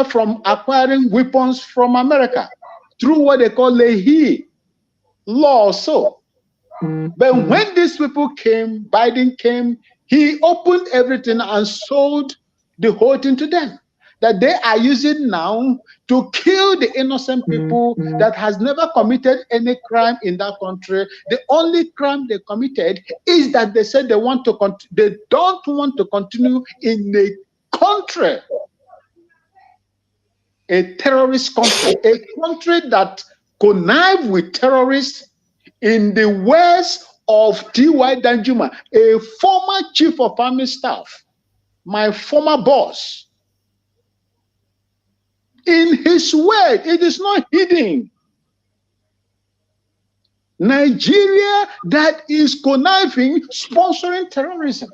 from acquiring weapons from America through what they call Leahy law. So, but when these people came, Biden came, he opened everything and sold the whole thing to them. That they are using now to kill the innocent people that has never committed any crime in that country. The only crime they committed is that they said they don't want to continue in a country, a terrorist country, a country that connive with terrorists in the words of T.Y. Danjuma, a former chief of army staff, my former boss. In his word, it is not hidden. Nigeria that is conniving, sponsoring terrorism.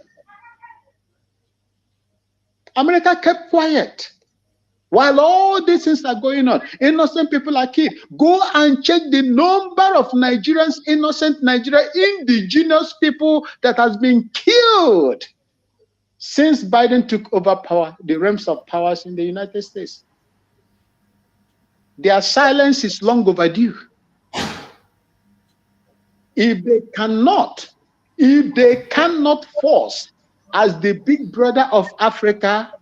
America kept quiet. While all these things are going on, innocent people are killed. Go and check the number of Nigerians, innocent Nigerian indigenous people that has been killed since Biden took over power, the realms of powers in the United States. Their silence is long overdue. If they cannot force, as the big brother of Africa,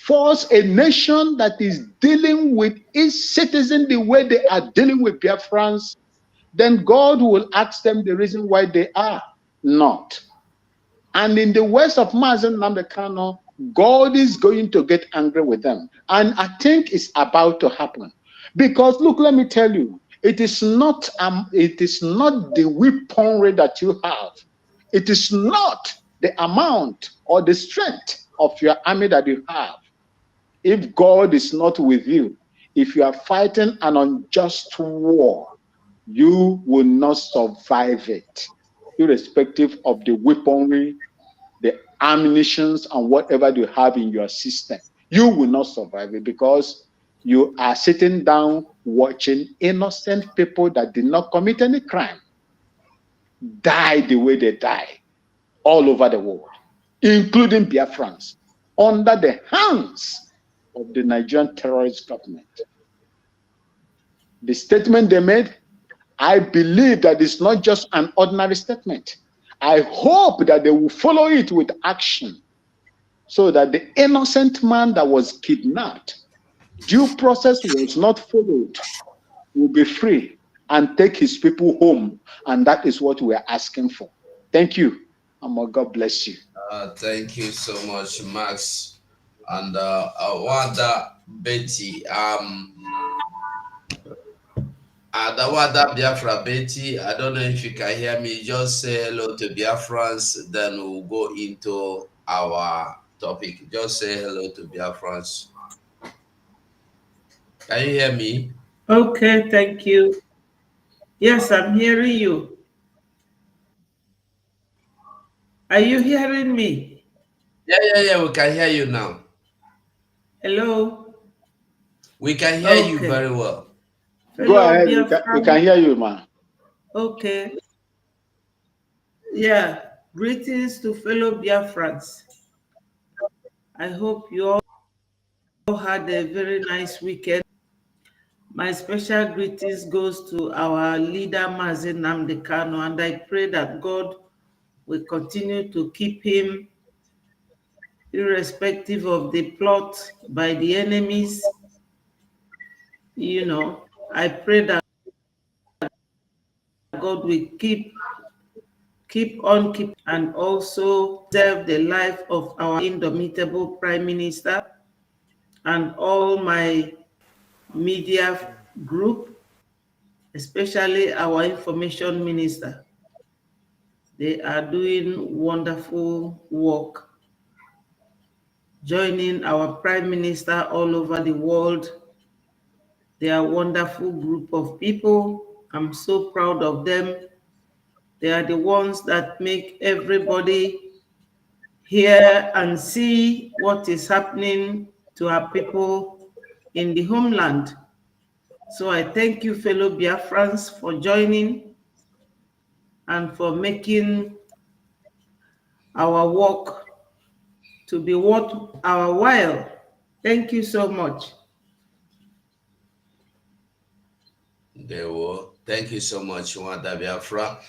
force a nation that is dealing with its citizens the way they are dealing with Biafrans, then God will ask them the reason why they are not. And in the words of Mazen Namdekano, God is going to get angry with them. And I think it's about to happen. Because look, let me tell you, it is not the weaponry that you have. It is not the amount or the strength of your army that you have. If God is not with you, if you are fighting an unjust war, you will not survive it, irrespective of the weaponry, the ammunitions, and whatever you have in your system. You will not survive it because you are sitting down watching innocent people that did not commit any crime die the way they die all over the world, including Biafrans, under the hands of the Nigerian terrorist government. The statement they made, I believe that it's not just an ordinary statement. I hope that they will follow it with action so that the innocent man that was kidnapped, due process was not followed, will be free and take his people home. And that is what we are asking for. Thank you. And God bless you. Thank you so much, Max. And Wanda Betty, Adawada Biafra Betty, I don't know if you can hear me. Just say hello to Biafrans, then we'll go into our topic. Just say hello to Biafrans. Can you hear me? Okay, thank you. Yes, I'm hearing you. Are you hearing me? Yeah, we can hear you now. Hello? We can hear you very well. Go ahead, we can hear you, man. Okay. Yeah, greetings to fellow Biafrans. I hope you all had a very nice weekend. My special greetings goes to our leader, Mazen Namdekano, and I pray that God will continue to keep him irrespective of the plot by the enemies. You know, I pray that God will keep on and also preserve the life of our indomitable Prime Minister and all my media group, especially our information minister. They are doing wonderful work, joining our Prime Minister all over the world. They are a wonderful group of people. I'm so proud of them. They are the ones that make everybody hear and see what is happening to our people in the homeland. So I thank you, fellow Biafrans, for joining and for making our work to be worth our while. Thank you so much. They will. Thank you so much, Wanda Biafra.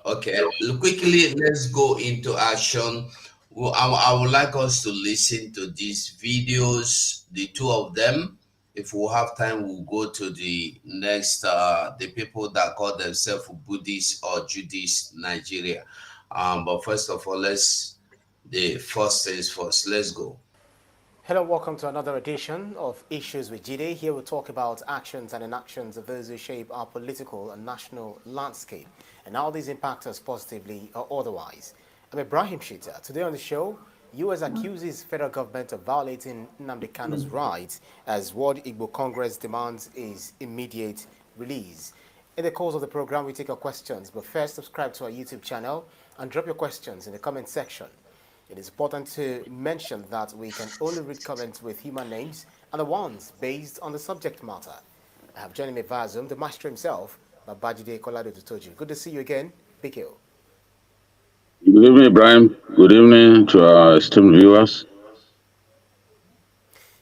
Okay, quickly, let's go into action. Well, I would like us to listen to these videos, the two of them. If we have time, we'll go to the next, the people that call themselves Buddhist or Judaist Nigeria. But first of all, the first things first. Let's go. Hello, welcome to another edition of Issues with Jide. Here we talk about actions and inactions of those who shape our political and national landscape and how these impact us positively or otherwise. I'm Ibrahim Shita. Today on the show, US accuses federal government of violating Nnamdi Kanu's rights as World Igbo Congress demands his immediate release. In the course of the program, we take your questions, but first subscribe to our YouTube channel and drop your questions in the comment section. It is important to mention that we can only read comments with human names and the ones based on the subject matter. I have joining me via Zoom, the master himself, Babajide Kolado Tutoju. Good to see you again, Bikio. Good evening, Ibrahim. Good evening to our esteemed viewers.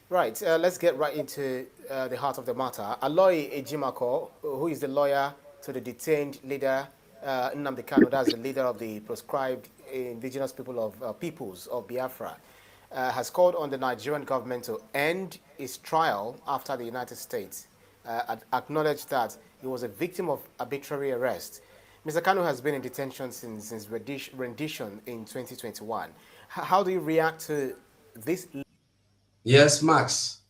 Right, let's get right into the heart of the matter. Aloy Ejimako, who is the lawyer to the detained leader Nnamdi Kanu, that's the leader of the proscribed indigenous peoples of Biafra, has called on the Nigerian government to end his trial after the United States acknowledged that he was a victim of arbitrary arrest. Mr. Kanu has been in detention since rendition in 2021. How do you react to this? Yes, Max.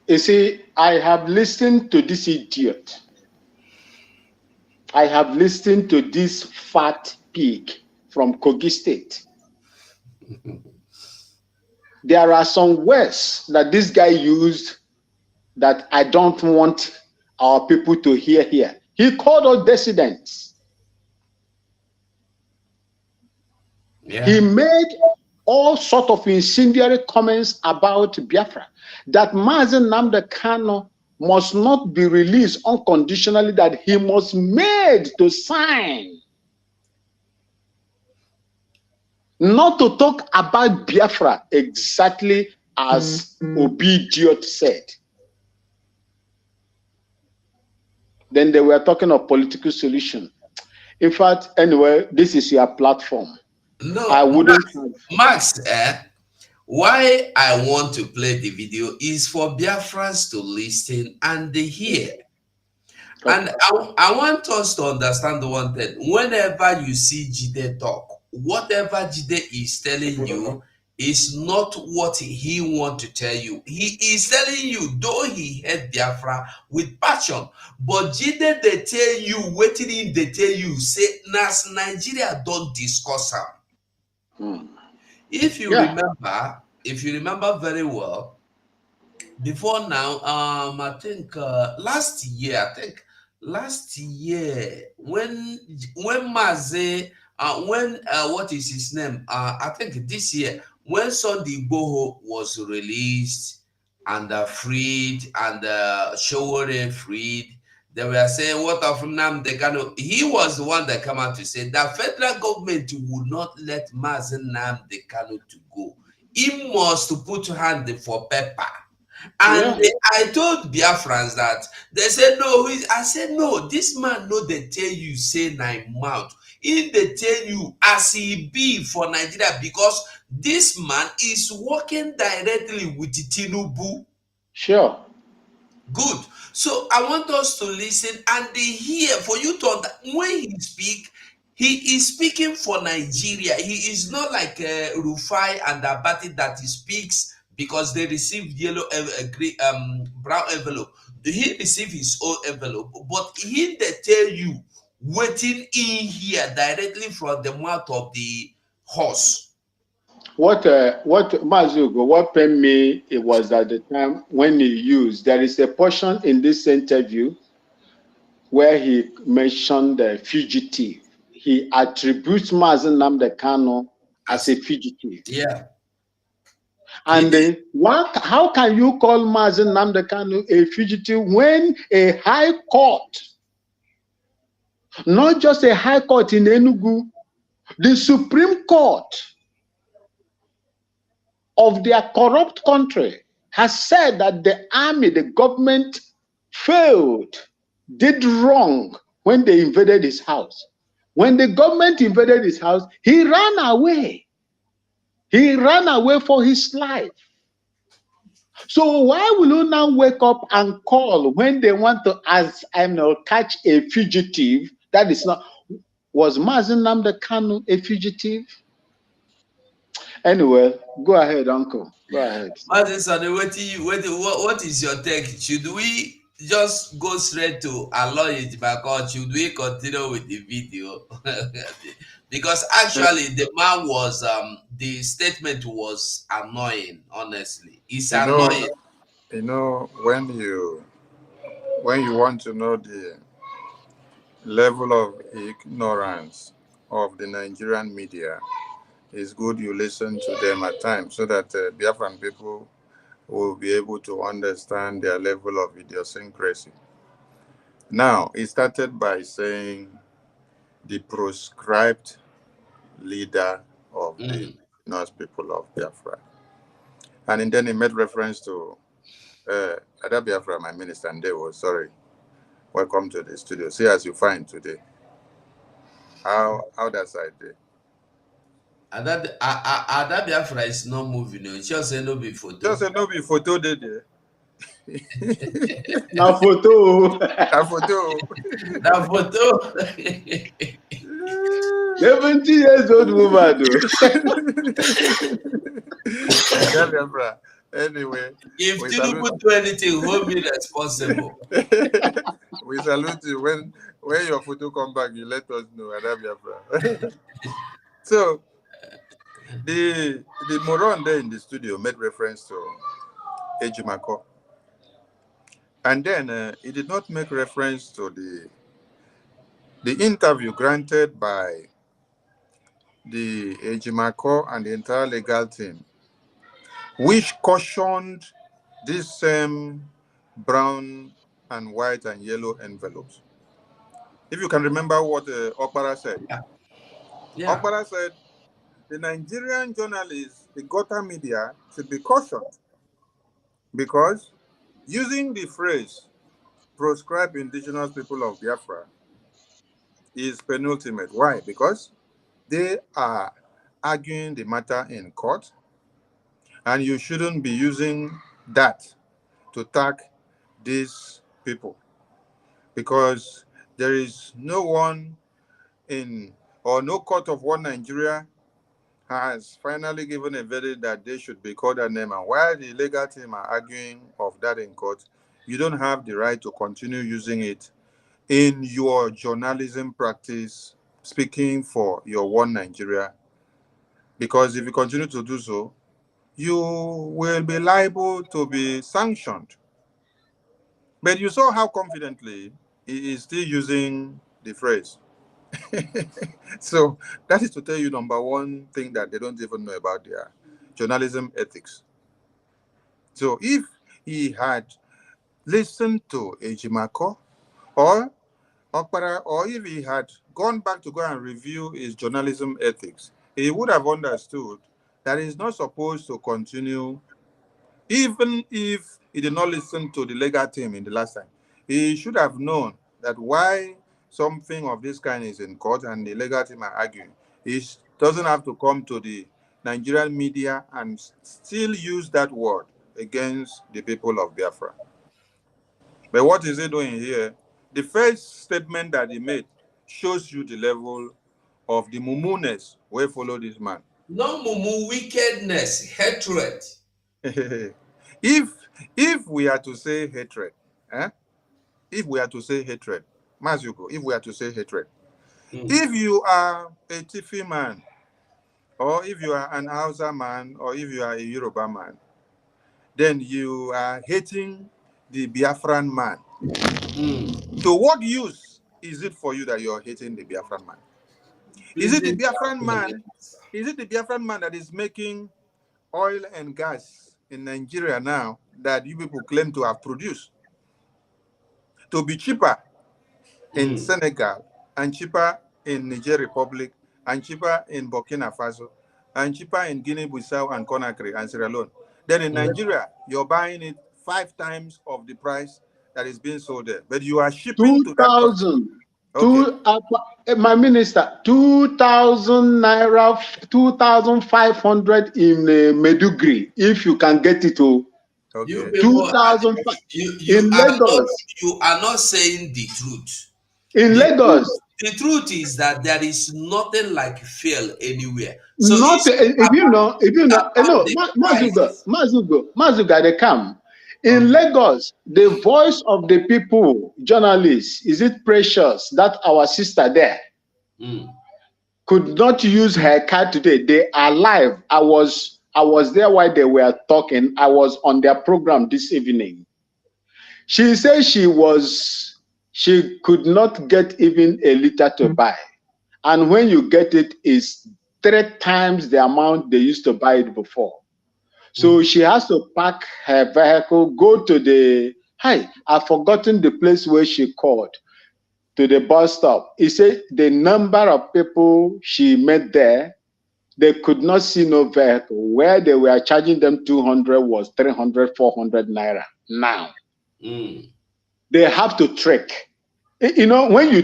You see, I have listened to this idiot. I have listened to this fat pig from Kogi State. There are some words that this guy used that I don't want our people to hear here. He called us dissidents. Yeah. He made all sort of incendiary comments about Biafra, that Mazen Nnamdi Kanu must not be released unconditionally, that he must made to sign. Not to talk about Biafra exactly as Obidiot said. Then they were talking of political solution. In fact, anyway, this is your platform. No, I wouldn't Max, why I want to play the video is for Biafrans to listen and they hear. Okay. And I want us to understand one thing. Whenever you see Jide talk, whatever Jide is telling you is not what he want to tell you. He is telling you, though he hate Biafra with passion, but Jide they tell you, waiting in they tell you, say, Nas Nigeria don't discuss him. If you remember very well, before now, I think last year, when Maze, what is his name? I think this year, when Sunday Igboho was released and freed and Showore freed, they were saying, what of Nnamdi Kanu? He was the one that came out to say that federal government would not let Mazen Nnamdi Kanu to go. He must put hand for paper. And I told Biafrans that they said no. I said no. This man no they tell you say nine mouth. If they tell you as he be for Nigeria, because this man is working directly with Tinubu. Sure. Good. So I want us to listen and they hear for you to understand. When he speak, he is speaking for Nigeria. He is not like Rufai and Abati that he speaks because they received brown envelope. He received his own envelope, but he they tell you waiting in here directly from the mouth of the horse. What Mazugo, what pained me, it was at the time when he used, there is a portion in this interview where he mentioned the fugitive. He attributes Mazen Nnamdi Kanu as a fugitive. Yeah. And how can you call Mazen Nnamdi Kanu a fugitive when a high court, not just a high court in Enugu, the Supreme Court of their corrupt country has said that the army, the government failed, did wrong when they invaded his house. When the government invaded his house, he ran away. He ran away for his life. So why will you now wake up and call when they want to, as catch a fugitive? That is not. Was Mazen Namde Kanu a fugitive? Anyway, go ahead, Uncle. Go ahead. Martin Sonny, what is your take? Should we just go straight to allow it back, or should we continue with the video? Because actually the man was the statement was annoying, honestly. It's You know, annoying. when you want to know the level of ignorance of the Nigerian media, it's good you listen to them at times so that Biafran people will be able to understand their level of idiosyncrasy. Now, it started by saying the proscribed leader of the indigenous people of Biafra. And then he made reference to Ada Biafra, my minister, and they were sorry. Welcome to the studio. See as you find today. How that side there? Ada Biafra is not moving. It's just a no be photo. Just a no be photo there. Now photo. A photo. That photo. 70 years old woman. Ada Biafra. Anyway, If Tinubu do anything, hold me responsible. We salute you. When your photo come back, you let us know, Ada Biafra. So the moron there in the studio made reference to Ejimako. And then he did not make reference to the interview granted by the Ejimako and the entire legal team, which cautioned these same brown and white and yellow envelopes. If you can remember what Okpara said. Yeah. Okpara said, the Nigerian journalists, the Gota media, should be cautioned because using the phrase proscribe indigenous people of Biafra is penultimate. Why? Because they are arguing the matter in court, and you shouldn't be using that to tag these people, because there is no one no court of one Nigeria has finally given a verdict that they should be called a name. And while the legal team are arguing of that in court, you don't have the right to continue using it in your journalism practice, speaking for your one Nigeria. Because if you continue to do so, you will be liable to be sanctioned. But you saw how confidently he is still using the phrase. So that is to tell you, number one thing that they don't even know about their journalism ethics. So if he had listened to Ejimako or Okpara, or if he had gone back to go and review his journalism ethics, he would have understood that he's not supposed to continue, even if he did not listen to the legal team in the last time. He should have known that why something of this kind is in court and the legal team are arguing, he doesn't have to come to the Nigerian media and still use that word against the people of Biafra. But what is he doing here? The first statement that he made shows you the level of the mumuness where follow this man. No mumu, wickedness, hatred. If we are to say hatred, if we are to say hatred, Mazuko, if we are to say hatred, if you are a Tifi man, or if you are an Hausa man, or if you are a Yoruba man, then you are hating the Biafran man. So what use is it for you that you are hating the Biafran man? Is it the Biafran man? Is it the Biafran man that is making oil and gas in Nigeria now that you people claim to have produced to be cheaper in Senegal and cheaper in Niger Republic and cheaper in Burkina Faso and cheaper in Guinea-Bissau and Conakry and Sierra Leone? Then in Nigeria, you're buying it 5 times of the price that is being sold there, but you are shipping to that country. 2,000. Okay. My minister, 2,000 naira, 2,500 in Medugri, if you can get it to. Okay. You people, 2,000 you in are Lagos. not, you are not saying the truth. In Lagos. The truth is that there is nothing like fail anywhere. So Not if you know, Mazuga, they come. In Lagos, the voice of the people, journalists, is it Precious, that our sister there, could not use her card today. They are live. I was there while they were talking. I was on their program this evening. She said she could not get even a liter to buy. And when you get it, it's 3 times the amount they used to buy it before. So she has to pack her vehicle, go to the, I've forgotten the place where she called, to the bus stop. He said the number of people she met there, they could not see no vehicle. Where they were charging them 200 was 300, 400 naira. Now, they have to trek. You know, when you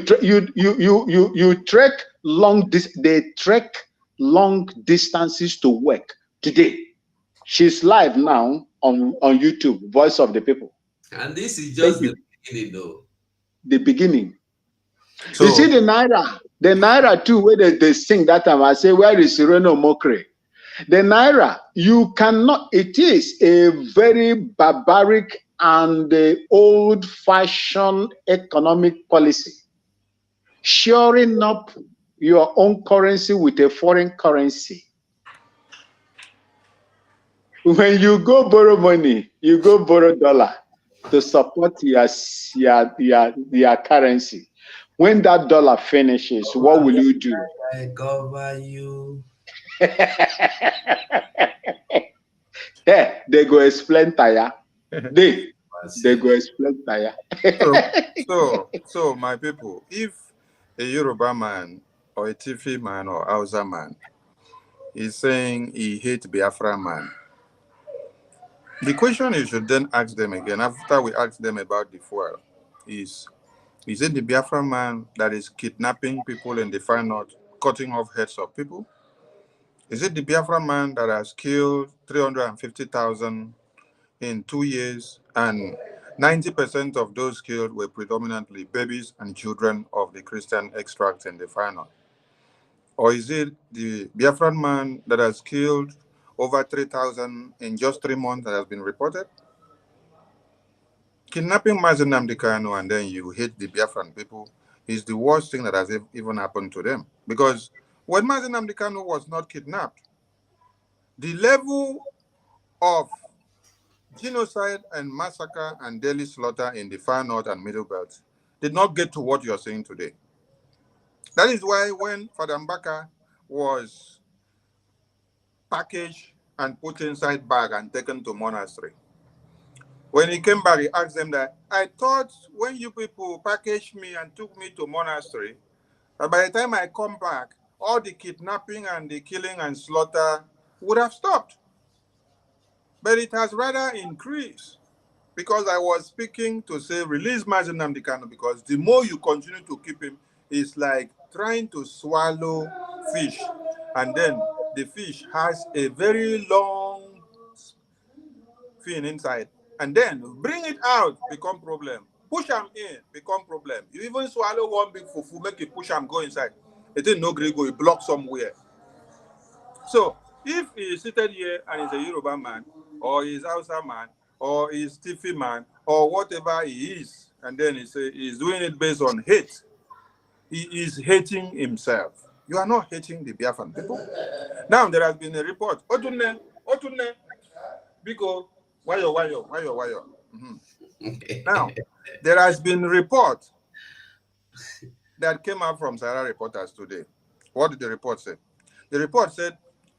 trek they trek long distances to work today. She's live now on YouTube, Voice of the People. And this is just the beginning, though. The beginning. So, you see the Naira too, where they sing that time. I say, where is Sereno Mokre? The Naira, you cannot, it is a very barbaric and old-fashioned economic policy. Shoring up your own currency with a foreign currency. When you go borrow money, you go borrow dollar to support your currency. When that dollar finishes, what will you do? I cover you. Yeah, they go explain tire. They go explain tire. So my people, if a Yoruba man or a Tifi man or Hausa man is saying he hates Biafra man, the question you should then ask them again, after we ask them about the fuel, is it the Biafra man that is kidnapping people in the far north, cutting off heads of people? Is it the Biafra man that has killed 350,000 in 2 years, and 90% of those killed were predominantly babies and children of the Christian extract in the far north? Or is it the Biafran man that has killed over 3,000 in just 3 months that has been reported? Kidnapping Mazi Nnamdi Kanu and then you hate the Biafran people is the worst thing that has even happened to them. Because when Mazi Nnamdi Kanu was not kidnapped, the level of genocide and massacre and daily slaughter in the far north and middle belt did not get to what you're saying today. That is why when Father Mbaka was packaged and put inside bag and taken to monastery, when he came back, he asked them that, I thought when you people packaged me and took me to monastery, that by the time I come back, all the kidnapping and the killing and slaughter would have stopped. But it has rather increased, because I was speaking to say, release Mazi Nnamdi Kanu, because the more you continue to keep him, it's like trying to swallow fish. And then the fish has a very long fin inside. And then bring it out, become problem. Push them in, become problem. You even swallow one big fufu, make it push them go inside. It ain't no Grego, it block somewhere. So if he is seated here and he's a Yoruba man, or he's Hausa man, or he's Tifi man, or whatever he is, and then he's doing it based on hate, he is hating himself. You are not hating the Biafran people. Now there has been a report. Otunne, Biko, wayo. Now, there has been a report that came out from Sahara Reporters today. What did the report say? The report said,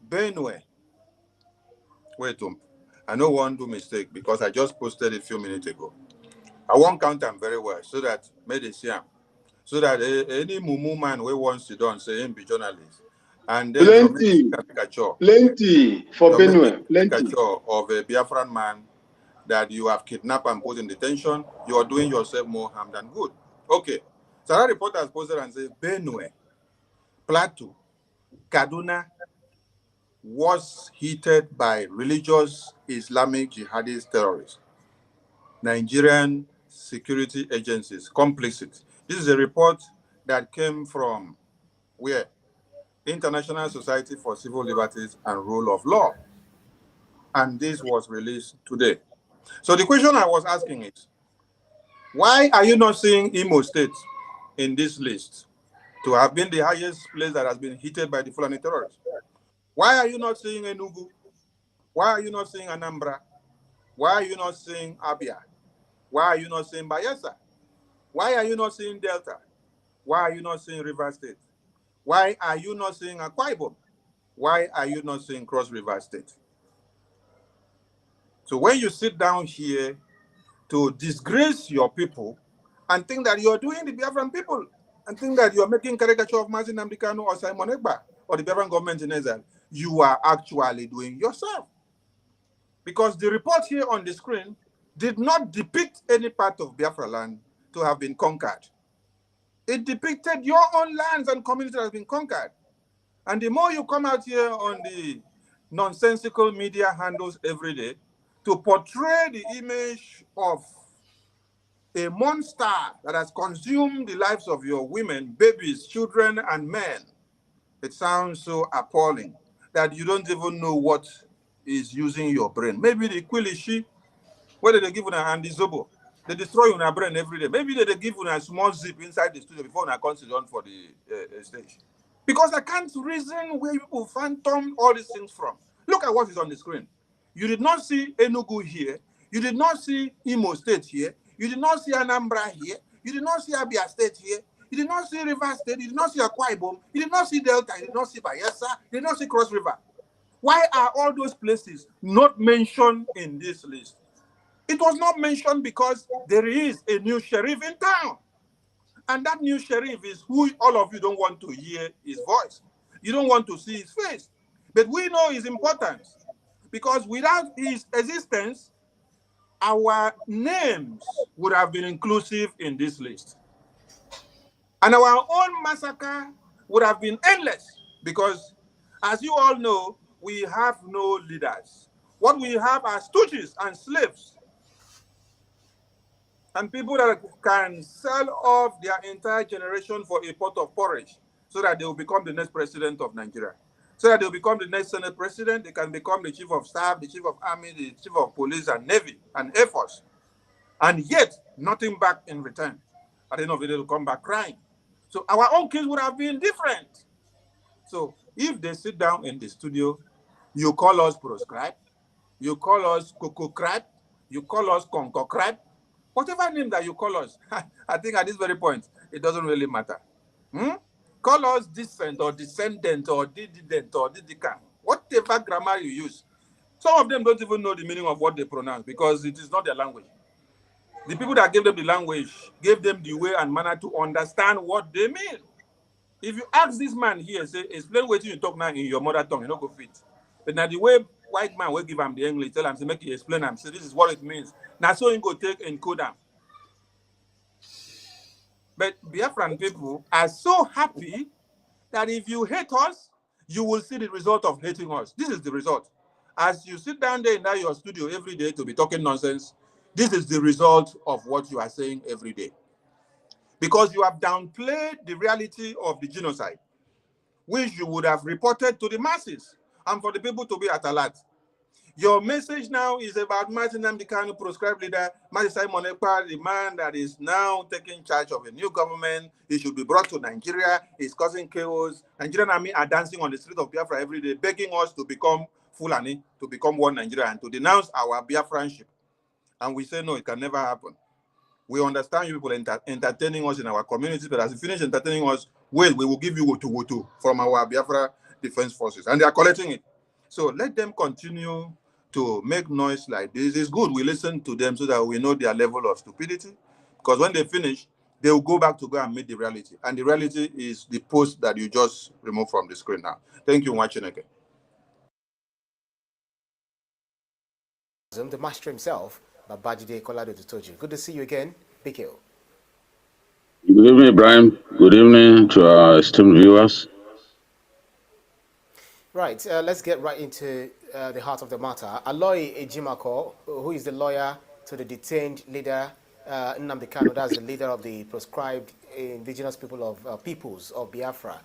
Benue. Wait, I don't want to do mistake because I just posted it a few minutes ago. I won't count them very well so that maybe see them. So that any mumu man who wants to do and say him be journalist. And then plenty for Benue, plenty of a Biafran man that you have kidnapped and put in detention, you are doing yourself more harm than good. Okay. So that report has posted and said Benue, Plateau, Kaduna was heated by religious Islamic jihadist terrorists. Nigerian security agencies complicit. This is a report that came from where? International Society for Civil Liberties and Rule of Law. And this was released today. So the question I was asking is, why are you not seeing Imo State in this list to have been the highest place that has been hit by the Fulani terrorists? Why are you not seeing Enugu? Why are you not seeing Anambra? Why are you not seeing Abia? Why are you not seeing Bayelsa? Why are you not seeing Delta? Why are you not seeing River State? Why are you not seeing Akwa Ibom? Why are you not seeing Cross River State? So when you sit down here to disgrace your people and think that you're doing the Biafran people and think that you're making caricature of Mazin Namdekano or Simon Ekpa or the Biafran government in exile, you are actually doing yourself. Because the report here on the screen did not depict any part of Biafra land to have been conquered. It depicted your own lands and communities that have been conquered. And the more you come out here on the nonsensical media handles every day to portray the image of a monster that has consumed the lives of your women, babies, children, and men, it sounds so appalling that you don't even know what is using your brain. Maybe the Quilishi, whether they give you and the Zobo, they destroy your brain every day. Maybe they give you a small zip inside the studio before I come sit down for the stage. Because I can't reason where people phantom all these things from. Look at what is on the screen. You did not see Enugu here. You did not see Imo State here. You did not see Anambra here. You did not see Abia State here. You did not see River State. You did not see Akwa Ibom. You did not see Delta. You did not see Bayelsa. You did not see Cross River. Why are all those places not mentioned in this list? It was not mentioned because there is a new sheriff in town. And that new sheriff is who all of you don't want to hear his voice. You don't want to see his face. But we know his importance. Because without his existence, our names would have been inclusive in this list. And our own massacre would have been endless. Because, as you all know, we have no leaders. What we have are stooges and slaves. And people that can sell off their entire generation for a pot of porridge so that they will become the next president of Nigeria. So that they will become the next Senate president, they can become the chief of staff, the chief of army, the chief of police and navy and air force. And yet, nothing back in return. At the end of the day, they'll come back crying. So our own kids would have been different. So if they sit down in the studio, you call us proscribe, you call us cuckoo-cribe, you call us conco-cribe, whatever name that you call us, I think at this very point, it doesn't really matter. Call us descent or descendant or didident or didicam, whatever grammar you use. Some of them don't even know the meaning of what they pronounce because it is not their language. The people that gave them the language gave them the way and manner to understand what they mean. If you ask this man here, say, explain what you talk now in your mother tongue, you don't go fit. But now the way white man will give him the English, tell him, say, make you explain him, say, this is what it means. Now so you go take and code them. But Biafran people are so happy that if you hate us, you will see the result of hating us. This is the result. As you sit down there in your studio every day to be talking nonsense, this is the result of what you are saying every day. Because you have downplayed the reality of the genocide, which you would have reported to the masses and for the people to be at alert. Your message now is about Martin Namdekano, proscribed leader, Martin Simon Ekpa, the man that is now taking charge of a new government. He should be brought to Nigeria. He's causing chaos. Nigerian army are dancing on the street of Biafra every day, begging us to become Fulani, to become one Nigeria, and to denounce our Biafranship. And we say, no, it can never happen. We understand you people entertaining us in our community, but as you finish entertaining us, well, we will give you wotu from our Biafra Defense Forces. And they are collecting it. So let them continue to make noise like this. It's good we listen to them so that we know their level of stupidity. Because when they finish, they will go back to go and meet the reality. And the reality is the post that you just removed from the screen now. Thank you, Mwachineke. The master himself Babajide Kolade Tutoju. Good to see you again, Bikio. Good evening, Ibrahim. Good evening to our esteemed viewers. Right, let's get right into the heart of the matter. Aloy Ejimako, who is the lawyer to the detained leader, Nnamdi Kanu, that's the leader of the proscribed indigenous peoples of Biafra,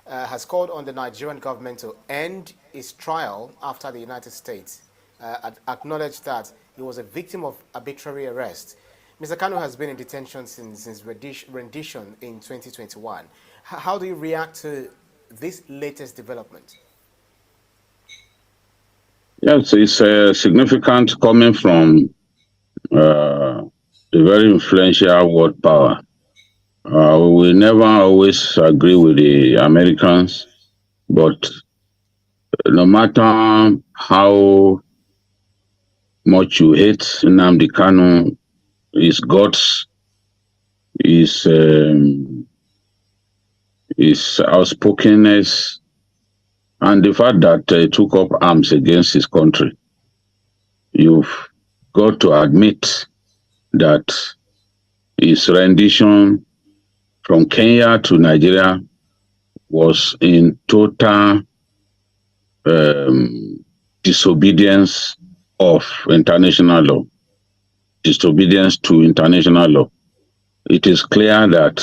has called on the Nigerian government to end his trial after the United States acknowledged that he was a victim of arbitrary arrest. Mr. Kanu has been in detention since rendition in 2021. How do you react to this latest development? Yes, it's significant coming from the very influential world power. We never always agree with the Americans, but no matter how much you hate Nnamdi Kanu, his guts, his outspokenness, and the fact that he took up arms against his country, you've got to admit that his rendition from Kenya to Nigeria was in total disobedience of international law, disobedience to international law. It is clear that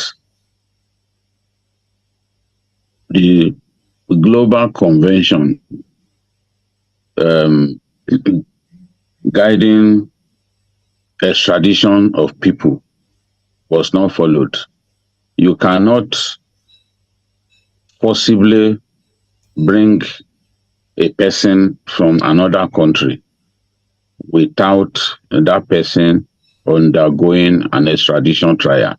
the global convention guiding extradition of people was not followed. You cannot possibly bring a person from another country without that person undergoing an extradition trial.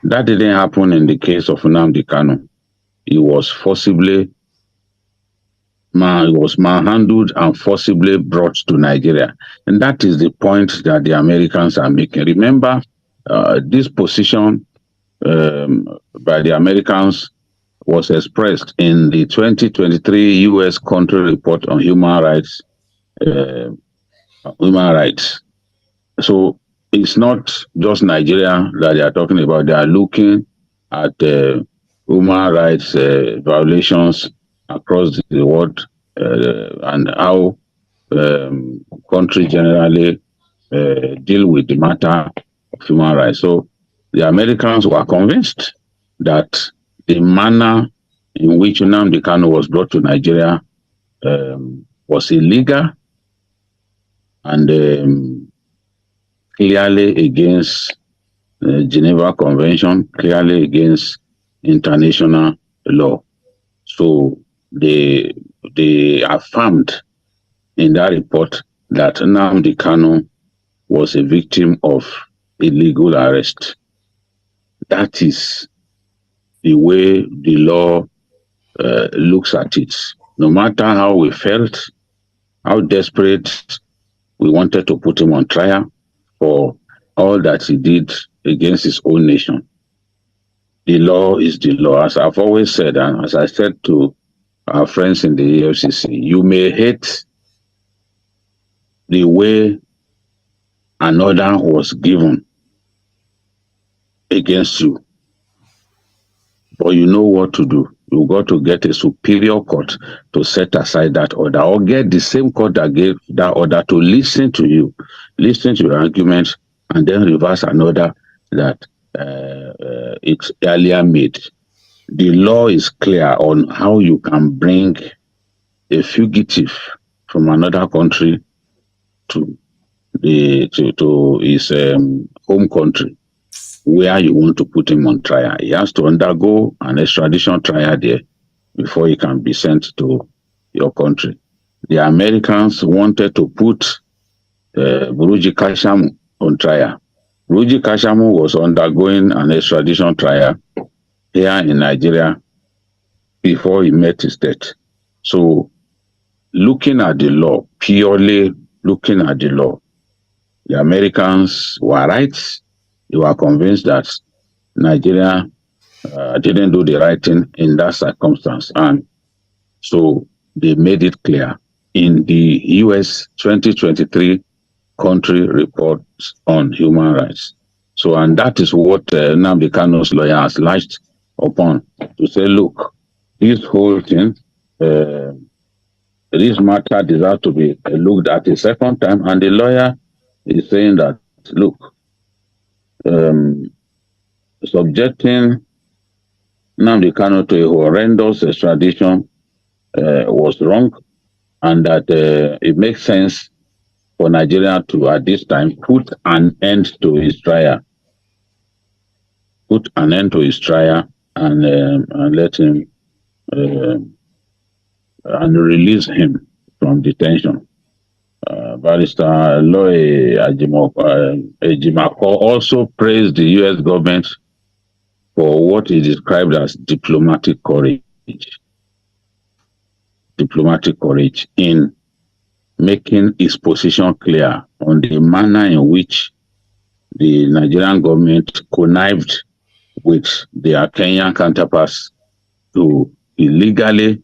That didn't happen in the case of Nnamdi Kanu. He was manhandled and forcibly brought to Nigeria. And that is the point that the Americans are making. Remember, this position by the Americans was expressed in the 2023 U.S. Country Report on Human Rights. So it's not just Nigeria that they are talking about. They are looking at human rights violations across the world and how countries generally deal with the matter of human rights. So the Americans were convinced that the manner in which Nnamdi Kanu was brought to Nigeria was illegal and clearly against Geneva Convention, clearly against international law. So they affirmed in that report that Nnamdi Kanu was a victim of illegal arrest. That is the way the law looks at it. No matter how we felt, how desperate we wanted to put him on trial for all that he did against his own nation. The law is the law. As I've always said, and as I said to our friends in the EFCC, you may hate the way an order was given against you, but you know what to do. You got to get a superior court to set aside that order, or get the same court that gave that order to listen to you, listen to your arguments, and then reverse an order that it's earlier made. The law is clear on how you can bring a fugitive from another country to his home country, where you want to put him on trial. He has to undergo an extradition trial there before he can be sent to your country. The Americans wanted to put Buruji Kashamu on trial. Buruji Kashamu was undergoing an extradition trial here in Nigeria before he met his death. So looking at the law, purely looking at the law, the Americans were right. They were convinced that Nigeria didn't do the right thing in that circumstance. And so they made it clear in the US 2023 country reports on human rights. So, and that is what Nnamdi Kanu's lawyer has latched upon to say, look, this whole thing, this matter deserves to be looked at a second time. And the lawyer is saying that, look, subjecting Nnamdi Kanu to a horrendous extradition was wrong, and that it makes sense for Nigeria to, at this time, put an end to his trial. Put an end to his trial and let him and release him from detention. Barrister Loy Ejimako also praised the U.S. government for what he described as diplomatic courage. Diplomatic courage in making his position clear on the manner in which the Nigerian government connived with their Kenyan counterparts to illegally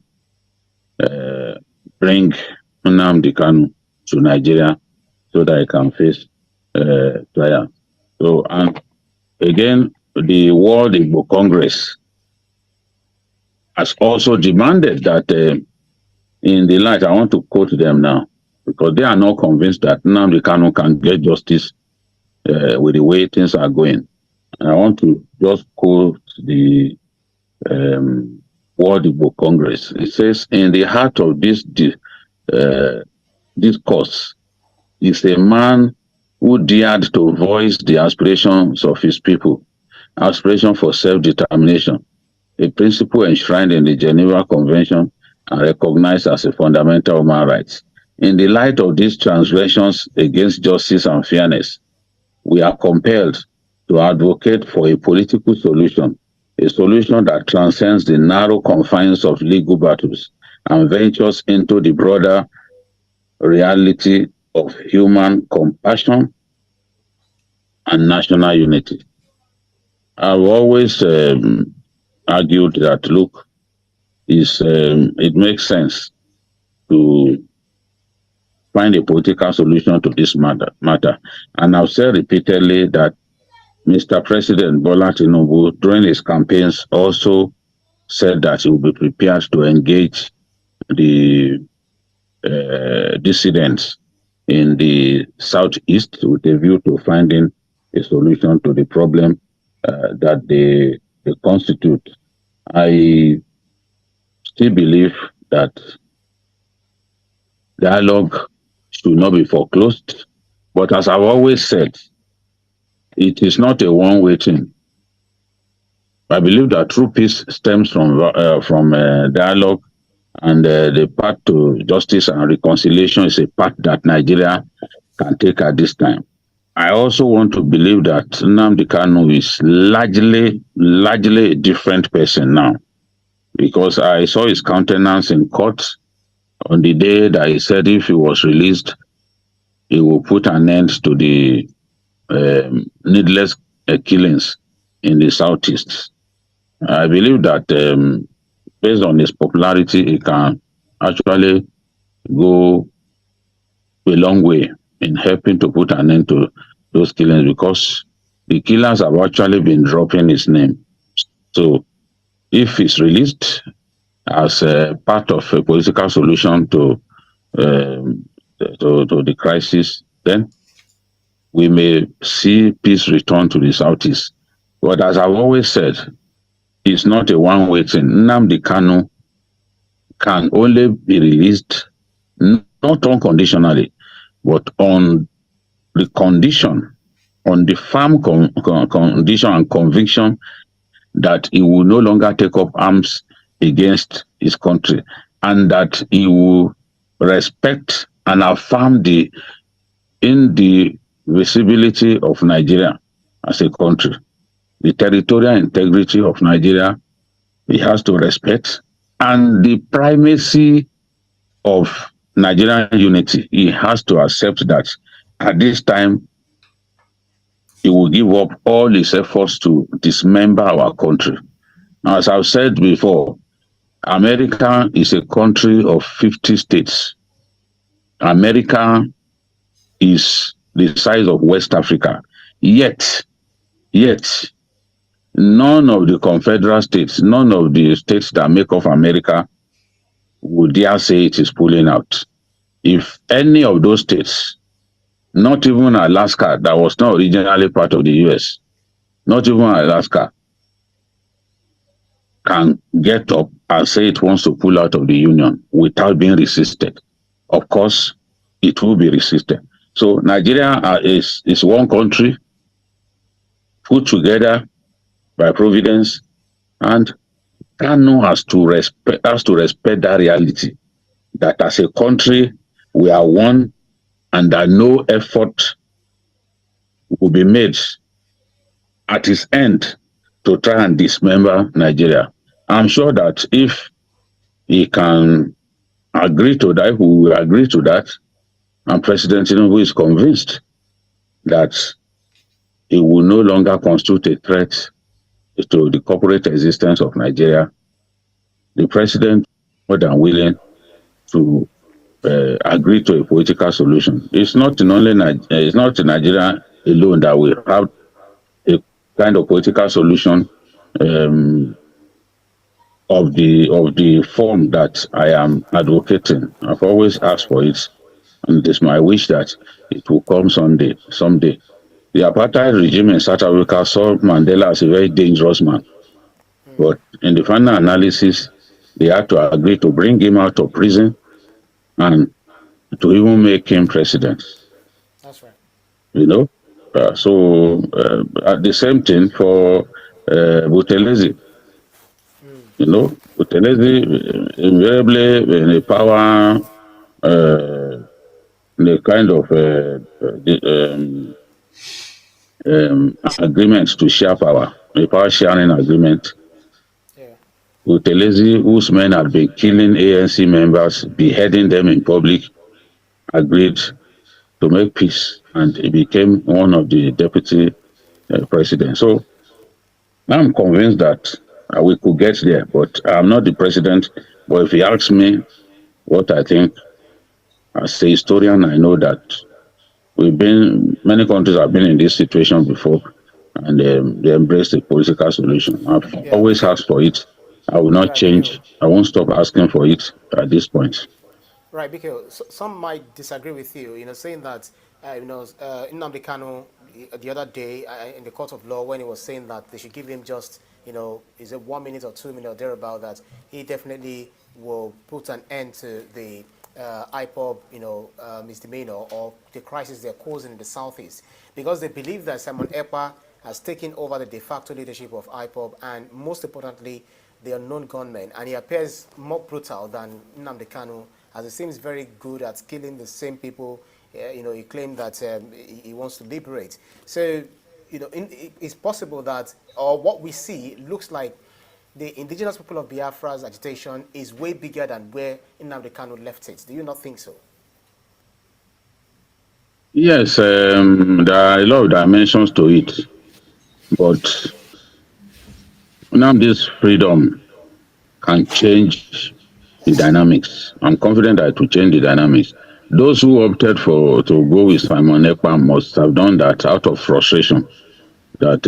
bring Nnamdi Kanu to Nigeria so that he can face trial. So, and again, the World Igbo Congress has also demanded that in the light, I want to quote them now, because they are not convinced that Nnamdi Kanu can get justice with the way things are going. And I want to just quote the World Igbo Congress. It says, in the heart of this discourse is a man who dared to voice the aspirations of his people, aspiration for self-determination, a principle enshrined in the Geneva Convention and recognized as a fundamental human right. In the light of these transgressions against justice and fairness, we are compelled to advocate for a political solution, a solution that transcends the narrow confines of legal battles and ventures into the broader reality of human compassion and national unity. I've always argued that, look, it makes sense to find a political solution to this matter. And I've said repeatedly that Mr. President Bola Tinubu, during his campaigns, also said that he will be prepared to engage the dissidents in the southeast with a view to finding a solution to the problem that they constitute. I still believe that dialogue should not be foreclosed, but as I've always said, it is not a one-way thing. I believe that true peace stems from dialogue, and the path to justice and reconciliation is a path that Nigeria can take at this time. I also want to believe that Nnamdi Kanu is largely a different person now, because I saw his countenance in court on the day that he said if he was released, he will put an end to the needless killings in the southeast. I believe that based on his popularity, he can actually go a long way in helping to put an end to those killings, because the killers have actually been dropping his name. So if he's released as a part of a political solution to the crisis, then we may see peace return to the southeast. But as I've always said, it's not a one-way thing. Nnamdi Kanu can only be released, not unconditionally, but on the condition, on the firm condition and conviction that he will no longer take up arms against his country, and that he will respect and affirm the indivisibility of Nigeria as a country. The territorial integrity of Nigeria, he has to respect, and the primacy of Nigerian unity, he has to accept that at this time, he will give up all his efforts to dismember our country. Now, as I've said before, America is a country of 50 states. America is the size of West Africa. Yet, none of the confederal states, none of the states that make up America would dare say it is pulling out. If any of those states, not even Alaska, that was not originally part of the US, not even Alaska, can get up and say it wants to pull out of the Union without being resisted, of course, it will be resisted. So Nigeria is one country put together by providence, and Kano has to respect that reality, that as a country we are one, and that no effort will be made at its end to try and dismember Nigeria. I'm sure that if he can agree to that, we will agree to that, and President Tinubu is convinced that it will no longer constitute a threat to the corporate existence of Nigeria. The president more than willing to agree to a political solution. It's not in Nigeria alone that we have a kind of political solution of the form that I am advocating. I've always asked for it, and it's my wish that it will come someday. The apartheid regime in South Africa saw Mandela as a very dangerous man, but in the final analysis, they had to agree to bring him out of prison and to even make him president. That's right. You know, at the same thing for Buthelezi. You know, Buthelezi invariably in a power, in a kind of agreement to share power, a power sharing agreement. Yeah. Buthelezi, whose men had been killing ANC members, beheading them in public, agreed to make peace, and he became one of the deputy presidents. So I'm convinced that we could get there, but I'm not the president. But if he asks me what I think, as a historian, I know that many countries have been in this situation before, and they embrace the political solution. I've always asked for it. I will not change. I won't stop asking for it at this point. Right, because some might disagree with you, saying that, Nnamdi Kanu the other day in the court of law, when he was saying that they should give him just, is it 1 minute or 2 minutes or thereabout, that he definitely will put an end to the IPOB, misdemeanor or the crisis they're causing in the southeast, because they believe that Simon Ekpa has taken over the de facto leadership of IPOB, and most importantly, the unknown gunmen, and he appears more brutal than Nnamdi Kanu, as he seems very good at killing the same people. He claimed that he wants to liberate. So, it's possible that, or what we see looks like the indigenous people of Biafra's agitation is way bigger than where Nnamdi Kanu left it. Do you not think so? Yes, there are a lot of dimensions to it, but Nnamdi's freedom can change the dynamics. I'm confident that it will change the dynamics. Those who opted to go with Simon Ekpa must have done that out of frustration, that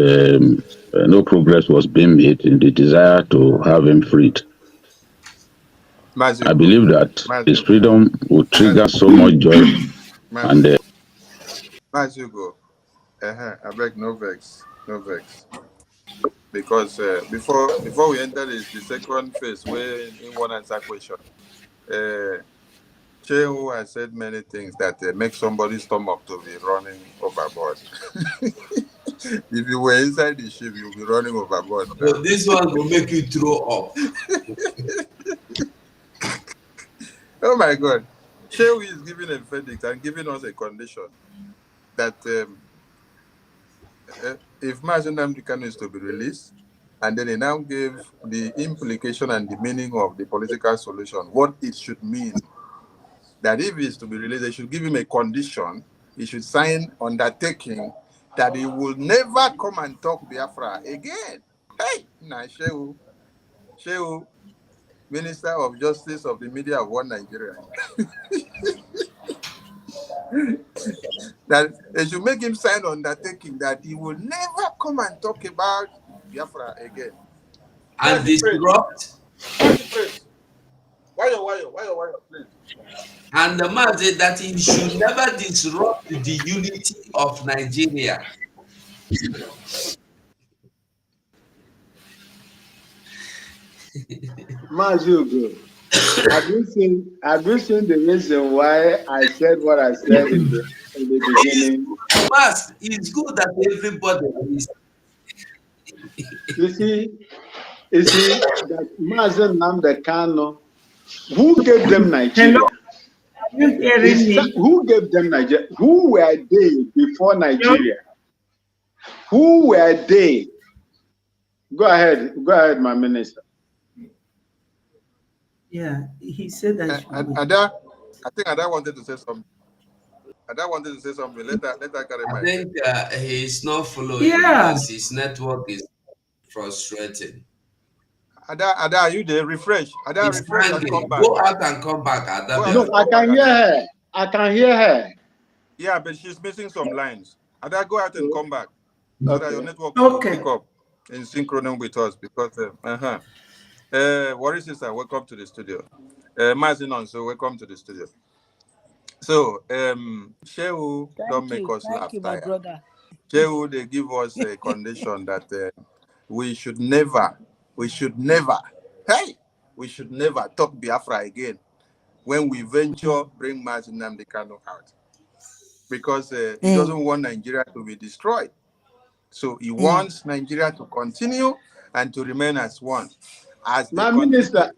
no progress was being made in the desire to have him freed. I believe that his freedom will trigger so much joy. And Mazugo, I beg no vex. Because before we enter the second phase, where in one answer question, Chehu has said many things that make somebody's stomach to be running overboard. If you were inside the ship, you'll be running overboard. So this one will make you throw up. Oh my God. Chehu is giving a verdict and giving us a condition that if Mazen Nnamdi Kanu is to be released, and then he now gave the implication and the meaning of the political solution, what it should mean. That if he is to be released, they should give him a condition. He should sign undertaking that he will never come and talk Biafra again. Hey, nah, Shehu, Minister of Justice of the Media of One Nigeria. that they should make him sign undertaking that he will never come and talk about Biafra again. And disrupt. That's the phrase. Why, please. And the man said that he should never disrupt the unity of Nigeria. Mazugo, have you seen the reason why I said what I said in the beginning? Mas, it's good that everybody is. You see that Mazen Namde Kano, who gave them Nigeria? Hello? Are you hearing me? Who gave them Nigeria? Who were they before Nigeria? Who were they? Go ahead, my minister. Yeah, he said that. Ada, I think Ada wanted to say something. Ada wanted to say something. Let her carry my. I think he's not following because his network is frustrating. Ada, are you there? Refresh. Ada, It's refresh and come back. Go out and come back. Ada. No, I can hear her. I can hear her. Yeah, but she's missing some lines. Ada, go out and come back. So that your network will pick up in synchronym with us because Warri sister, welcome to the studio. Mazinon, so welcome to the studio. So Shehu don't make us laugh. Thank you, my brother. Shehu, they give us a condition that we should never talk Biafra again when we venture bring Mazi Nnamdi Kanu out. Because he doesn't want Nigeria to be destroyed. So he wants Nigeria to continue and to remain as one. As my minister is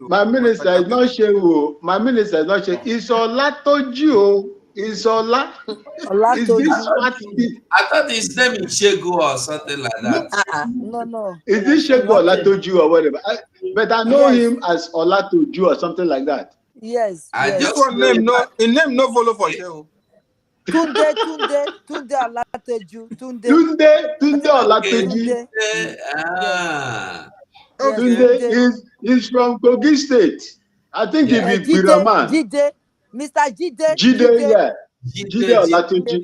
not Shehu. My minister is not Shehu. It's Olatoju. It's Ola. I thought his name is Shegu or something like that. No. Is this Shegu Olatoju or whatever? But I know him as Olatoju or something like that. Yes. This one name no follow for Shehu. Tunde Olateju. Tunde Olateju. Tunde is from Kogi State. I think he be Biraman. Mr. Jide. Jide Olateju.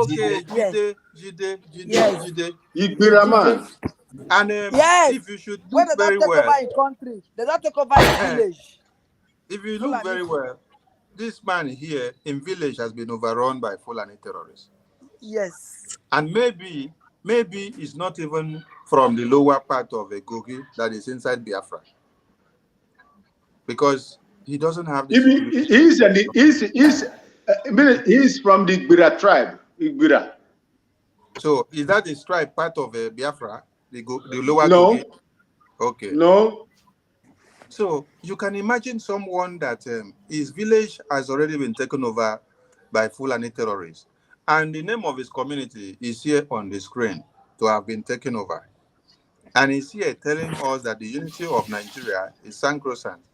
Okay. Jide. Biraman. And if you should look very well, they don't take over the village. If you look very well, this man here in village has been overrun by Fulani terrorists. Yes. And maybe it's not even from the lower part of Egogi that is inside Biafra. Because he doesn't have this. He's from the Igbira tribe. Igbira. So is that the tribe part of Biafra? The lower No. Kogi? Okay. No. So you can imagine someone that his village has already been taken over by Fulani terrorists. And the name of his community is here on the screen to have been taken over. And he's here telling us that the unity of Nigeria is sacrosanct.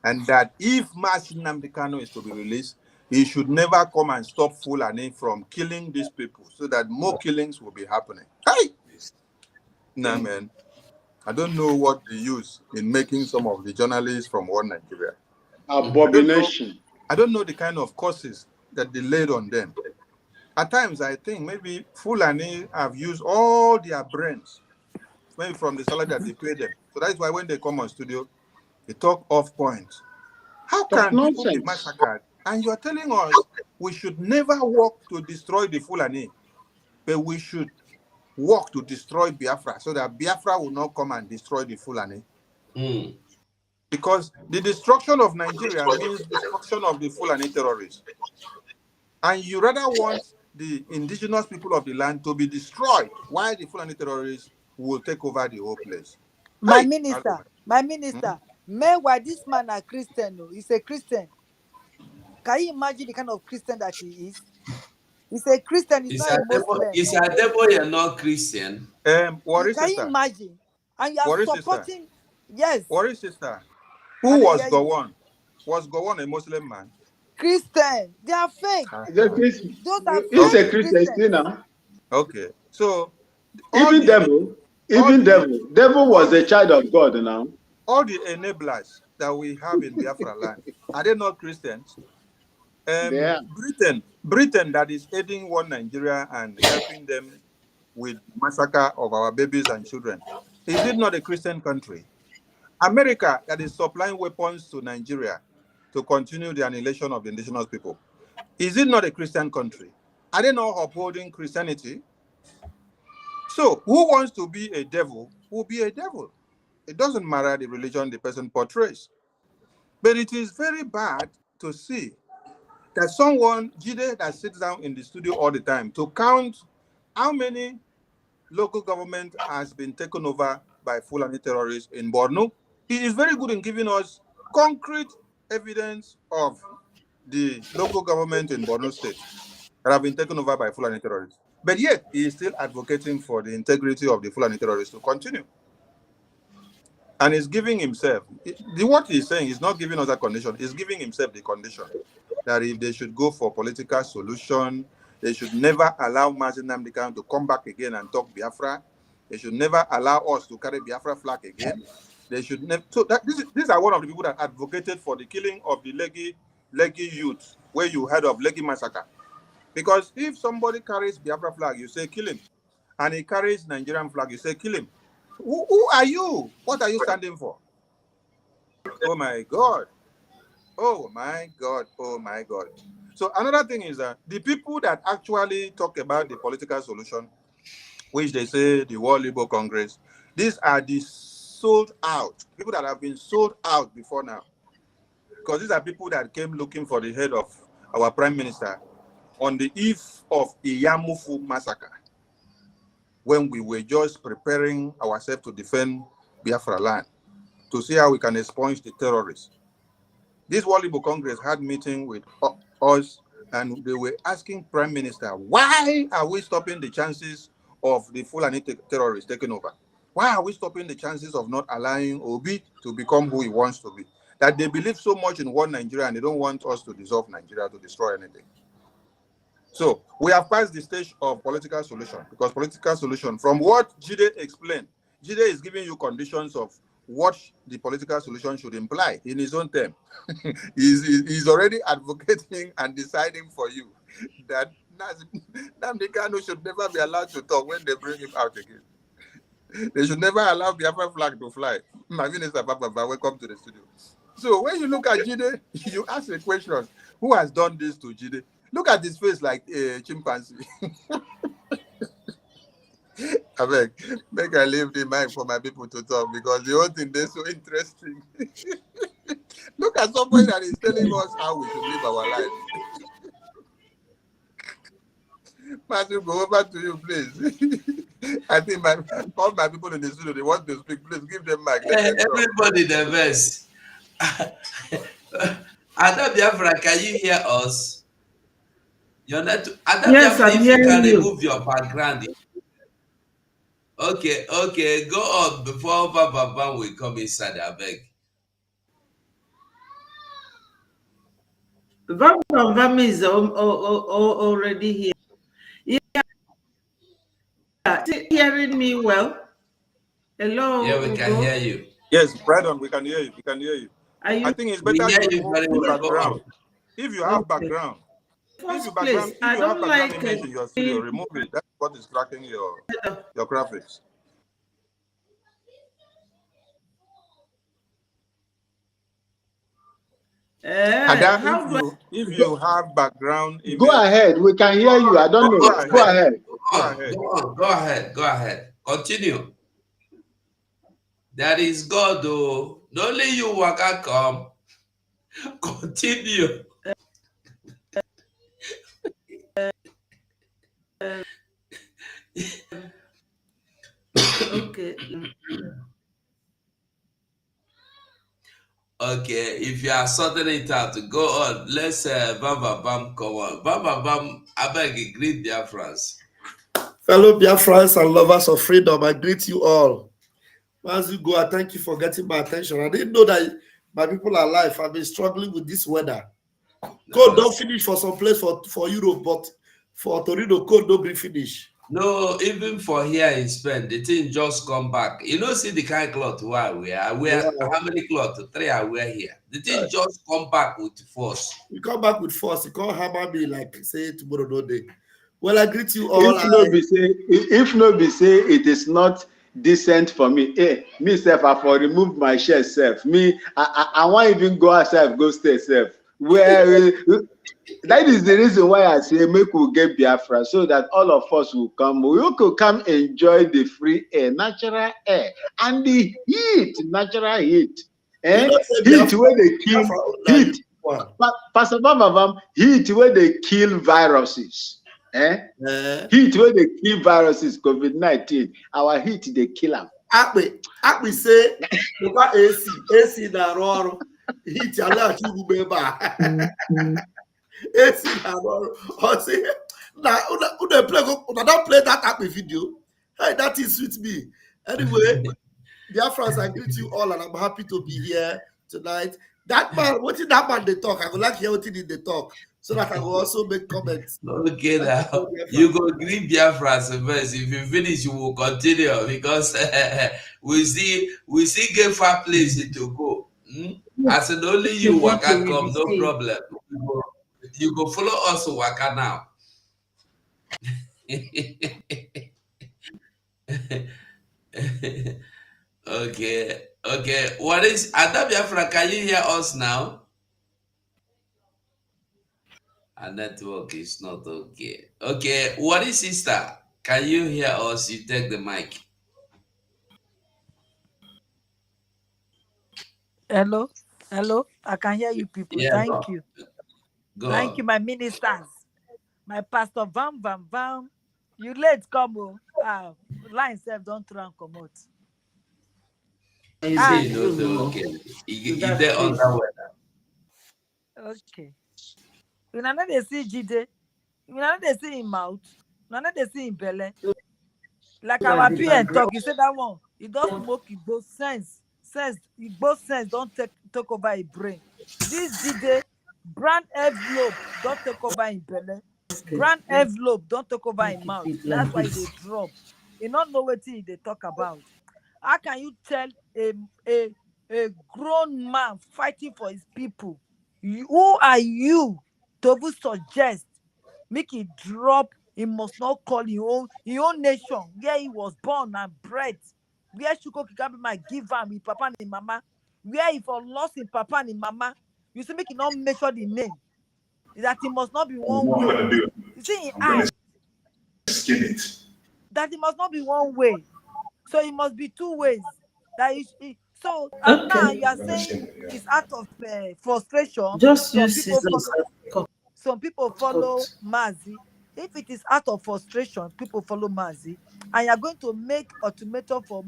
And that if Mazi Nnamdi Kanu is to be released, he should never come and stop Fulani from killing these people so that more killings will be happening. Hey! Nah, man. I don't know what they use in making some of the journalists from One Nigeria. Abomination. I don't know the kind of courses that they laid on them. At times, I think maybe Fulani have used all their brains, maybe from the salary that they pay them. So that's why when they come on studio, they talk off point. How can people be massacred? And you are telling us we should never work to destroy the Fulani, but we should work to destroy Biafra so that Biafra will not come and destroy the Fulani. Because the destruction of Nigeria means destruction of the Fulani terrorists. And you rather want the indigenous people of the land to be destroyed while the Fulani terrorists will take over the whole place. My minister, meanwhile, this man is Christian. He's a Christian. Can you imagine the kind of Christian that he is? He's a Christian, he's not a Muslim. He's a devil, you're not Christian. Can you imagine? And you are supporting, yes. Warri sister, who was Gowon? Was Gowon a Muslim man? Christian. They are fake. Those are he's a Christian now. Okay. So even devil was a child of God now. All the enablers that we have in Biafra land, are they not Christians? Britain, that is aiding one Nigeria and helping them with massacre of our babies and children, is it not a Christian country? America, that is supplying weapons to Nigeria to continue the annihilation of the indigenous people, is it not a Christian country? Are they not upholding Christianity? So who wants to be a devil will be a devil. It doesn't matter the religion the person portrays. But it is very bad to see that someone, Jide, that sits down in the studio all the time to count how many local government has been taken over by Fulani terrorists in Borno. He is very good in giving us concrete evidence of the local government in Borno State that have been taken over by Fulani terrorists. But yet, he is still advocating for the integrity of the Fulani terrorists to continue. And he's giving himself, what he's saying is not giving us a condition, he's giving himself the condition that if they should go for political solution, they should never allow Mazi Nnamdi Kanu to come back again and talk Biafra. They should never allow us to carry Biafra flag again. They should never. So these are one of the people that advocated for the killing of the Legi youth, where you heard of Legi massacre. Because if somebody carries Biafra flag, you say kill him, and he carries Nigerian flag, you say kill him. Who are you? What are you standing for? Oh my God. Oh my God. Oh my God. So another thing is that the people that actually talk about the political solution, which they say the World Labour Congress, these are the sold out, people that have been sold out before now. Because these are people that came looking for the head of our Prime Minister on the eve of Iyamufu massacre, when we were just preparing ourselves to defend Biafra land, to see how we can expunge the terrorists. This World Labour Congress had meeting with us, and they were asking Prime Minister, why are we stopping the chances of the Fulani terrorists taking over? Why are we stopping the chances of not allowing Obi to become who he wants to be? That they believe so much in one Nigeria and they don't want us to dissolve Nigeria, to destroy anything. So we have passed the stage of political solution, because political solution, from what Jide explained, Jide is giving you conditions of what the political solution should imply in his own term. he's already advocating and deciding for you that Nnamdi Kanu should never be allowed to talk when they bring him out again. They should never allow Biafra flag to fly. My minister, Papa, welcome to the studio. So when you look at Jide, you ask a question, who has done this to Jide? Look at his face like a chimpanzee. I beg, make I leave the mic for my people to talk, because the whole thing is so interesting. Look at somebody that is telling us how we should live our life. Matthew, go over to you, please. I think all my people in the studio, they want to speak. Please give them mic. Everybody the best. Ada Biafra, can you hear us? You're not. Ada Yes, Biafra, I'm if you can hearing you. remove your background. Okay, go on before Baba will come inside. I beg. Vam is already here. Yeah, is it hearing me well? Hello. Yeah, we can hear you. Yes, Brandon, we can hear you. We can hear you. I think it's better you remove the background. If you have background, if you have background image in your studio, remove it. That's what is cracking your graphics. Ada, if you have background image, go ahead. We can hear you. I don't know. Go ahead. Go ahead. Continue. That is God, though. Not only you waka come. Continue. Okay. Okay, if you are sorting it out, go on. Let's Baba Bam come on. Baba Bam, I beg you, greet Biafrans. Fellow Biafrans and lovers of freedom, I greet you all. As you go, I thank you for getting my attention. I didn't know that my people are alive. I've been struggling with this weather. Cold don't finish for some place for Europe, but for Torino, cold don't be finish. No, even for here in Spain, the thing just come back. You know, see the kind of cloth where I wear. I wear how many cloth? 3 I wear here. The thing just come back with force. You come back with force. You can't hammer me like say tomorrow no day. Well, I greet you all. If no be say it is not decent for me, me self I for remove my shirt self. Me, I won't even go outside, go stay self. Where that is the reason why I say make we get Biafra so that all of us will come. We could come enjoy the free air, natural air, and the heat, natural heat. Heat where they kill heat. Pastor Babam, heat where they kill viruses. Heat where they kill viruses, COVID-19. Our heat they kill them. Akpi say because AC na roar heat ala chu beba. AC na roar. O say na don't play that Akpi video. Hey, that is with me. Anyway, dear friends, I greet you all and I'm happy to be here tonight. That man, what did that man they talk? I would like to hear what did they talk so that I will also make comments. Okay, now you go greet Biafra first. If you finish, you will continue because we see get far place to go. As in only you waka come, no problem. You go follow us waka now. Okay. What is Ada Biafra? Can you hear us now? Our network is not okay. Okay, what is sister? Can you hear us? You take the mic. Hello. I can hear you people. Yeah, Thank you. Thank you, my ministers. My pastor Vam. You late come. Line self don't try and come out. Okay. You there on that weather. Okay. You know they see Jide. You know they see in mouth. You know they see in belly. Like our PM talk, you said that one. It does smoke. It both sense. Both sense don't take over a brain. This Jide brand envelope don't take over in belly. Brand envelope don't take over in mouth. That's why they drop. You don't know what they talk about. How can you tell a grown man fighting for his people? Who are you to suggest make it drop? He must not call your own nation where he was born and bred, where Shuko Kikabi might give him his papa and mama, where he for lost in papa and mama. You see, make it not measure the name. That he must not be one way. You see, in eye that it must not be one way. So it must be two ways. That is so. And now you are saying it's out of frustration. Just use some people follow Mazi. If it is out of frustration, people follow Mazi, and you are going to make ultimatum for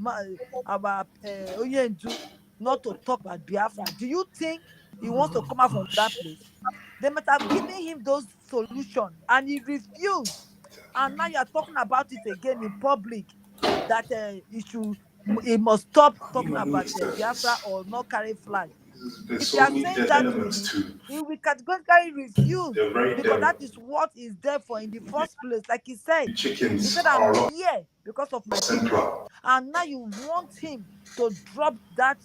our Oyendu not to talk about Biafra. Do you think he wants to come out from that place? They might have given him those solutions, and he refused. And now you are talking about it again in public that he must stop talking about Biafra or not carry flag. If you are saying that to him, he will categorically refuse because that is what is there for in the first place. Like he said, I'm here because of my people. And now you want him to drop that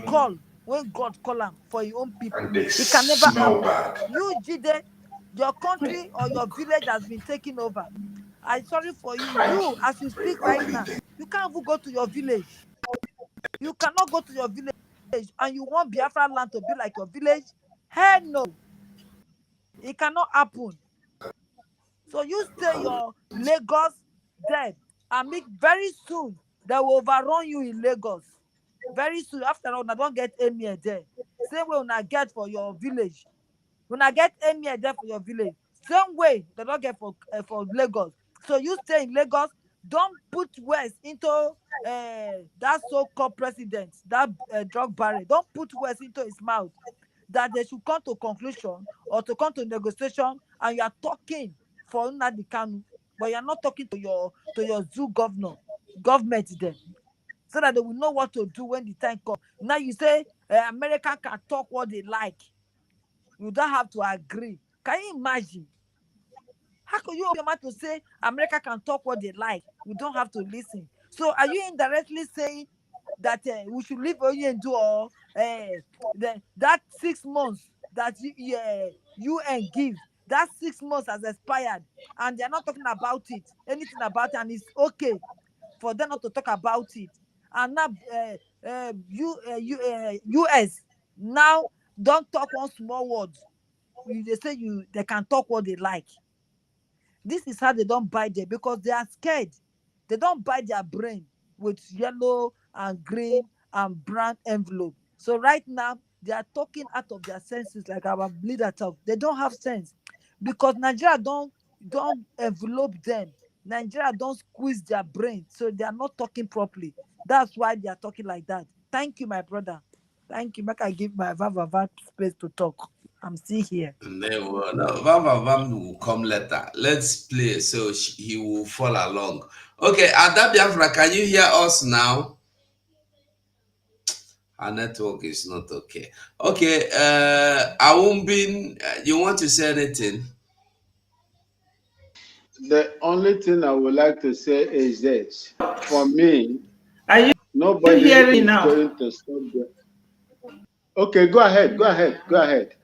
call when God call him for your own people. It can never happen. You, Jide, your country or your village has been taken over. I'm sorry for you. You, as you speak right now, you can't even go to your village. You cannot go to your village and you want Biafra land to be like your village? Hell no. It cannot happen. So you stay your Lagos dead and make very soon they will overrun you in Lagos. Very soon. After all, I don't get emir there. Same way when I get for your village. When I get emir there for your village. Same way they don't get for Lagos. So you stay in Lagos. Don't put West into that so-called president, that drug barrel. Don't put West into his mouth that they should come to conclusion or to come to negotiation, and you are talking for Nnamdi Kanu, but you are not talking to your zoo government then, so that they will know what to do when the time comes. Now you say America can talk what they like. You don't have to agree. Can you imagine? How can you open your mouth to say America can talk what they like? We don't have to listen. So are you indirectly saying that we should leave Onyendu or that 6 months that UN give, that 6 months has expired and they're not talking about it, anything about it, and it's okay for them not to talk about it. And now US now don't talk one small word. They say they can talk what they like. This is how they don't buy them, because they are scared. They don't buy their brain with yellow and green and brown envelope. So right now they are talking out of their senses, like our leader talk. They don't have sense because Nigeria don't envelope them. Nigeria don't squeeze their brain, so they are not talking properly. That's why they are talking like that. Thank you, my brother. Thank you. Make I give my Vava space to talk. I'm still here. No, Vam will come later. Let's play so he will follow along. Okay, Ada Biafra, can you hear us now? Our network is not okay. Okay, Awumbin, you want to say anything? The only thing I would like to say is this. For me, Are you nobody hearing me is now? going to stop them. Okay, go ahead. Go ahead. Go ahead.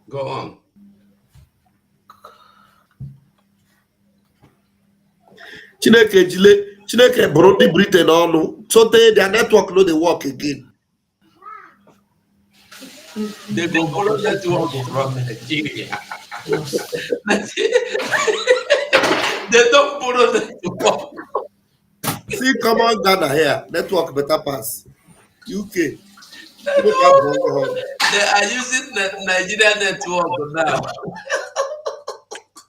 Go on. Chineke brought the Britain on, so their network no they work again. They borrow network from Nigeria. They don't borrow network. See, come on, Ghana here. Network better pass. UK. They are using the Nigerian network now.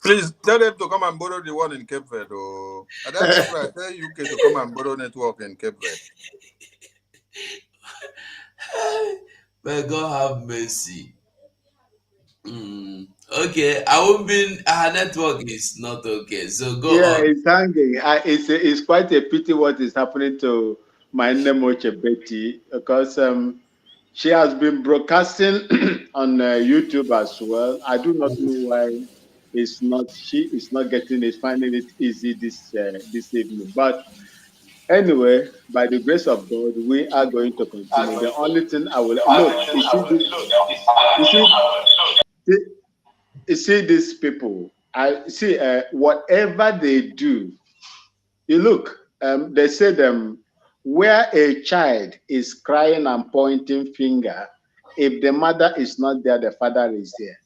Please tell them to come and borrow the one in Cape Verde. Oh. And that's why I tell UK to come and borrow network in Cape Verde. May God have mercy. Okay, I won't be. Our network is not okay, so go on. Yeah, it's hanging. It's quite a pity what is happening to my Nemoche Betty, because she has been broadcasting on YouTube as well. I do not know why she is not getting it, finding it easy this evening. But anyway, by the grace of God, we are going to continue. The only thing I will look, you see these people. I see whatever they do. You look. They say where a child is crying and pointing finger, if the mother is not there, the father is there.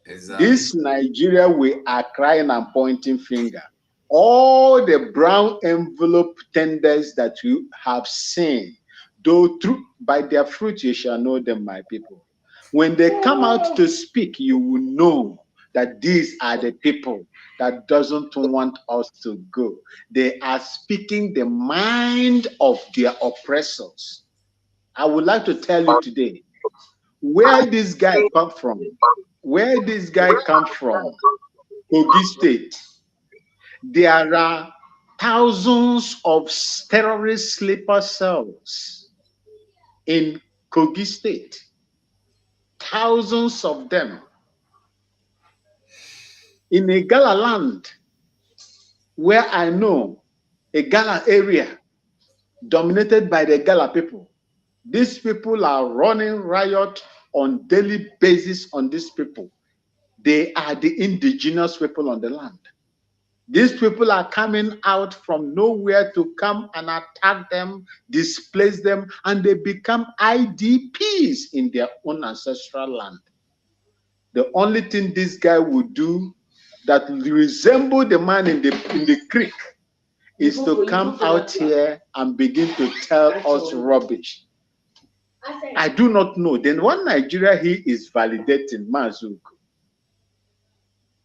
Exactly. This Nigeria, we are crying and pointing finger. All the brown envelope tenders that you have seen, though by their fruit you shall know them, my people. When they come out to speak, you will know that these are the people that doesn't want us to go. They are speaking the mind of their oppressors. I would like to tell you today where this guy come from. Where this guy come from, Kogi State. There are thousands of terrorist sleeper cells in Kogi State. Thousands of them. In a Gala land, where I know a Gala area dominated by the Gala people. These people are running riot on daily basis on these people. They are the indigenous people on the land. These people are coming out from nowhere to come and attack them, displace them, and they become IDPs in their own ancestral land. The only thing this guy would do that resemble the man in the creek is to come out here and begin to tell us rubbish. I do not know. Then one Nigeria he is validating, Mazuku.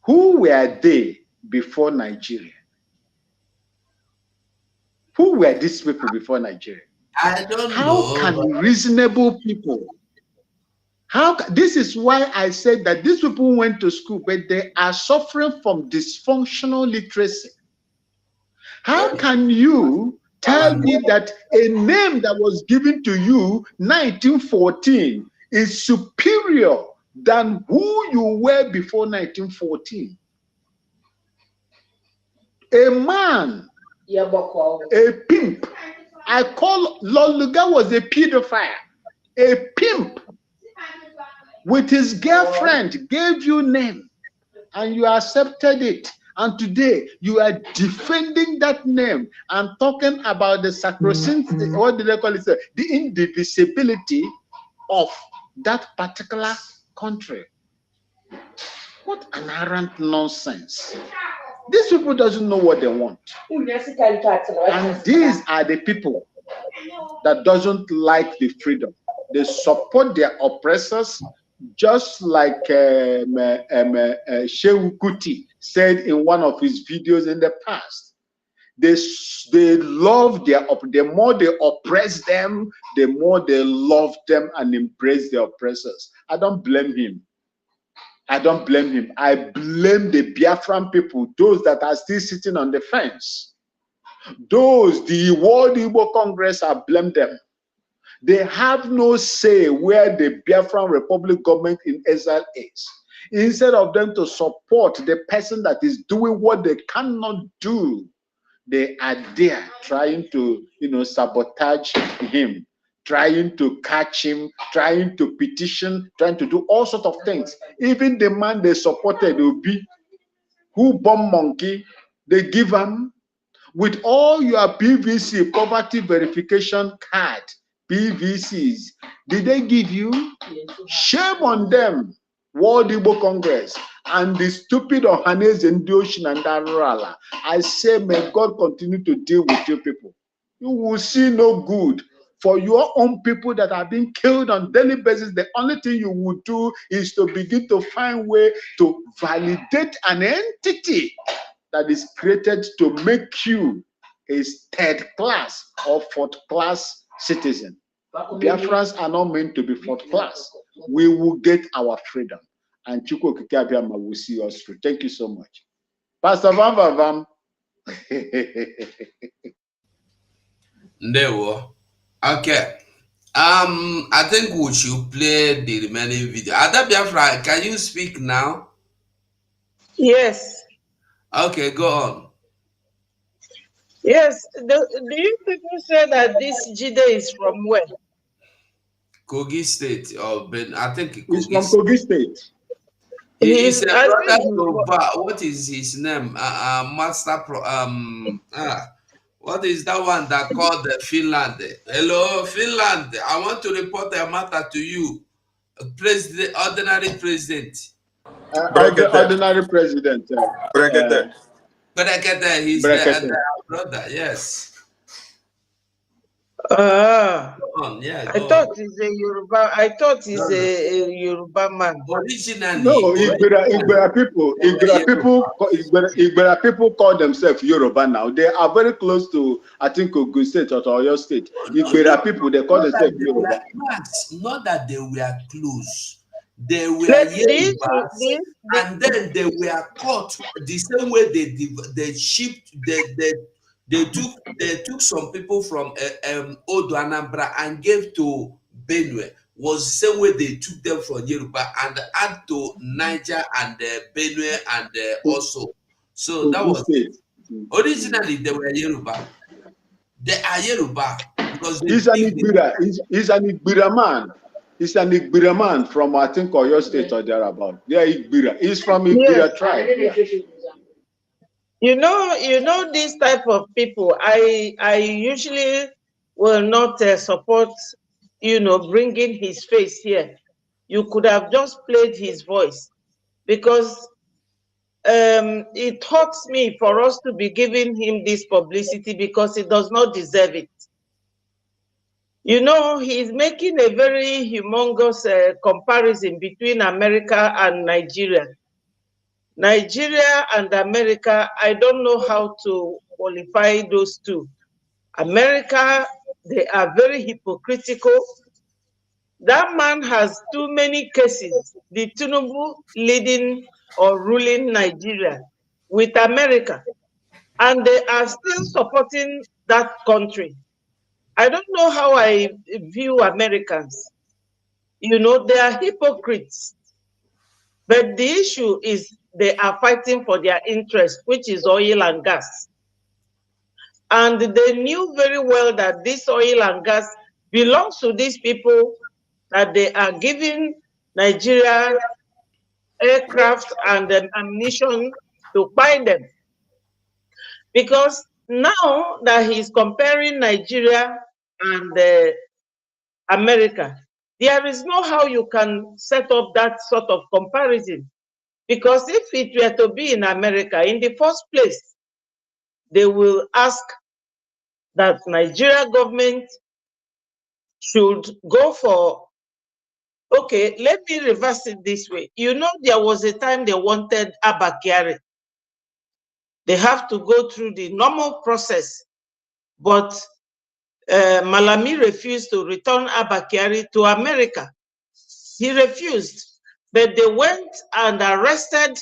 Who were they before Nigeria? Who were these people before Nigeria? I don't know. How can reasonable people? This is why I said that these people went to school, but they are suffering from dysfunctional literacy. How can you tell me that a name that was given to you 1914 is superior than who you were before 1914. A man, a pimp. I call Lord Lugard was a pedophile. A pimp with his girlfriend gave you name and you accepted it. And today you are defending that name and talking about the sacrosanct, what do they call it? The indivisibility of that particular country. What an arrant nonsense. These people doesn't know what they want. And these are the people that doesn't like the freedom. They support their oppressors, just like Shehu Kuti said in one of his videos in the past. They love the more they oppress them, the more they love them and embrace the oppressors. I don't blame him. I don't blame him. I blame the Biafran people, those that are still sitting on the fence. Those, the World Igbo Congress, I blame them. They have no say where the Biafran Republic government in exile is. Instead of them to support the person that is doing what they cannot do, they are there trying to, sabotage him, trying to catch him, trying to petition, trying to do all sorts of things. Even the man they supported, Obi, who bomb monkey, they give him with all your PVC, poverty verification card, PVCs, did they give you? Shame on them, World Igbo Congress, and the stupid Ohanes and Ocean and Darala. I say, may God continue to deal with you people. You will see no good. For your own people that are being killed on daily basis, the only thing you will do is to begin to find way to validate an entity that is created to make you a third class or fourth class citizen. Biafrans are not meant to be fourth class. We will get our freedom. And Chukwu Okike Abiyama will see us through. Thank you so much. Pastor Van Vam. Ndewo. Okay. I think we should play the remaining video. Ada Biafra, can you speak now? Yes. Okay, go on. Yes. Do you people say that this Jide is from where? Kogi State, or I think He's from Kogi State. He's a brother Yoruba. What is his name? What is that one that called Finland? Hello, Finland. I want to report a matter to you. President, ordinary president. Ordinary president. Brekete, he's the brother, yes. I thought he's a Yoruba. I thought he's a Yoruba man. Originally, no, Igbera people call themselves Yoruba now. They are very close to, I think, Ogun State or Oyo State. Igbera people, they call themselves Yoruba. Not that they were close. They were Yorubas, and then they were caught the same way they took some people from Odo Anambra and gave to Benue. Was the same way they took them from Yoruba and add to Niger and Benue and also. So that was it. Originally they were Yoruba. They are Yoruba because he's an Igbira man. He's an Igbira man from, I think, Oyo State or thereabout. Yeah, Igbira. He's from Igbira tribe. Yeah. You know this type of people. I usually will not support, bringing his face here. You could have just played his voice, because it hurts me for us to be giving him this publicity because he does not deserve it. He's making a very humongous comparison between America and Nigeria. Nigeria and America, I don't know how to qualify those two. America, they are very hypocritical. That man has too many cases, the Tinubu leading or ruling Nigeria with America, and they are still supporting that country. I don't know how I view Americans. You know, they are hypocrites. But the issue is they are fighting for their interest, which is oil and gas. And they knew very well that this oil and gas belongs to these people, that they are giving Nigeria aircraft and ammunition to buy them. Because now that he's comparing Nigeria and America, there is no how you can set up that sort of comparison. Because if it were to be in America, in the first place, they will ask that Nigeria government should go for, okay, let me reverse it this way. You know, there was a time they wanted Abakari. They have to go through the normal process, but Malami refused to return Abakari to America. He refused, but they went and arrested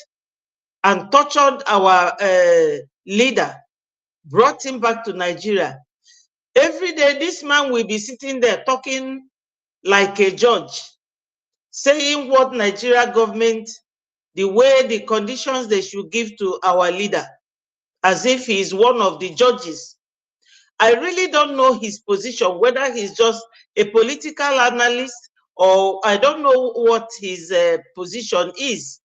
and tortured our leader, brought him back to Nigeria. Every day, this man will be sitting there talking like a judge, saying what Nigeria government, the way, the conditions they should give to our leader, as if he is one of the judges. I really don't know his position, whether he's just a political analyst or I don't know what his position is.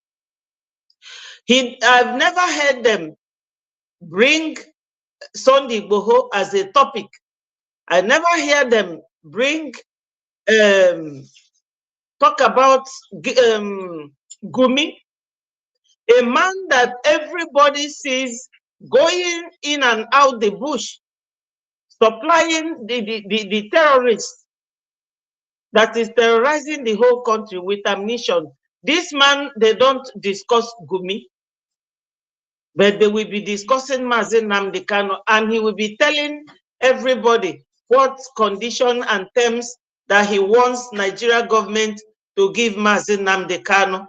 I've never heard them bring Sunday Igboho as a topic. I never hear them bring talk about Gumi, a man that everybody sees going in and out the bush, supplying the terrorists that is terrorizing the whole country with ammunition. This man, they don't discuss Gumi, but they will be discussing Mazi Nnamdi Kanu, and he will be telling everybody what condition and terms that he wants Nigeria government to give Mazi Nnamdi Kanu.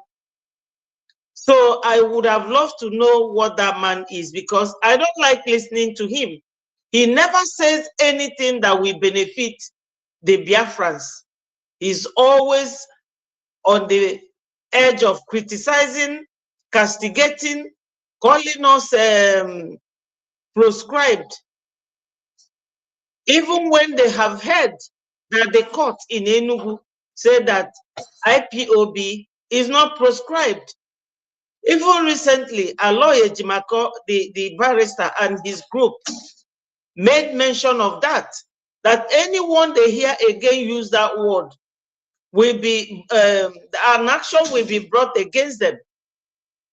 So I would have loved to know what that man is, because I don't like listening to him. He never says anything that will benefit the Biafrans. He's always on the edge of criticizing, castigating, calling us proscribed. Even when they have heard that the court in Enugu said that IPOB is not proscribed. Even recently, Aloy Ejimako, the barrister, and his group made mention of that anyone they hear again use that word will be, an action will be brought against them.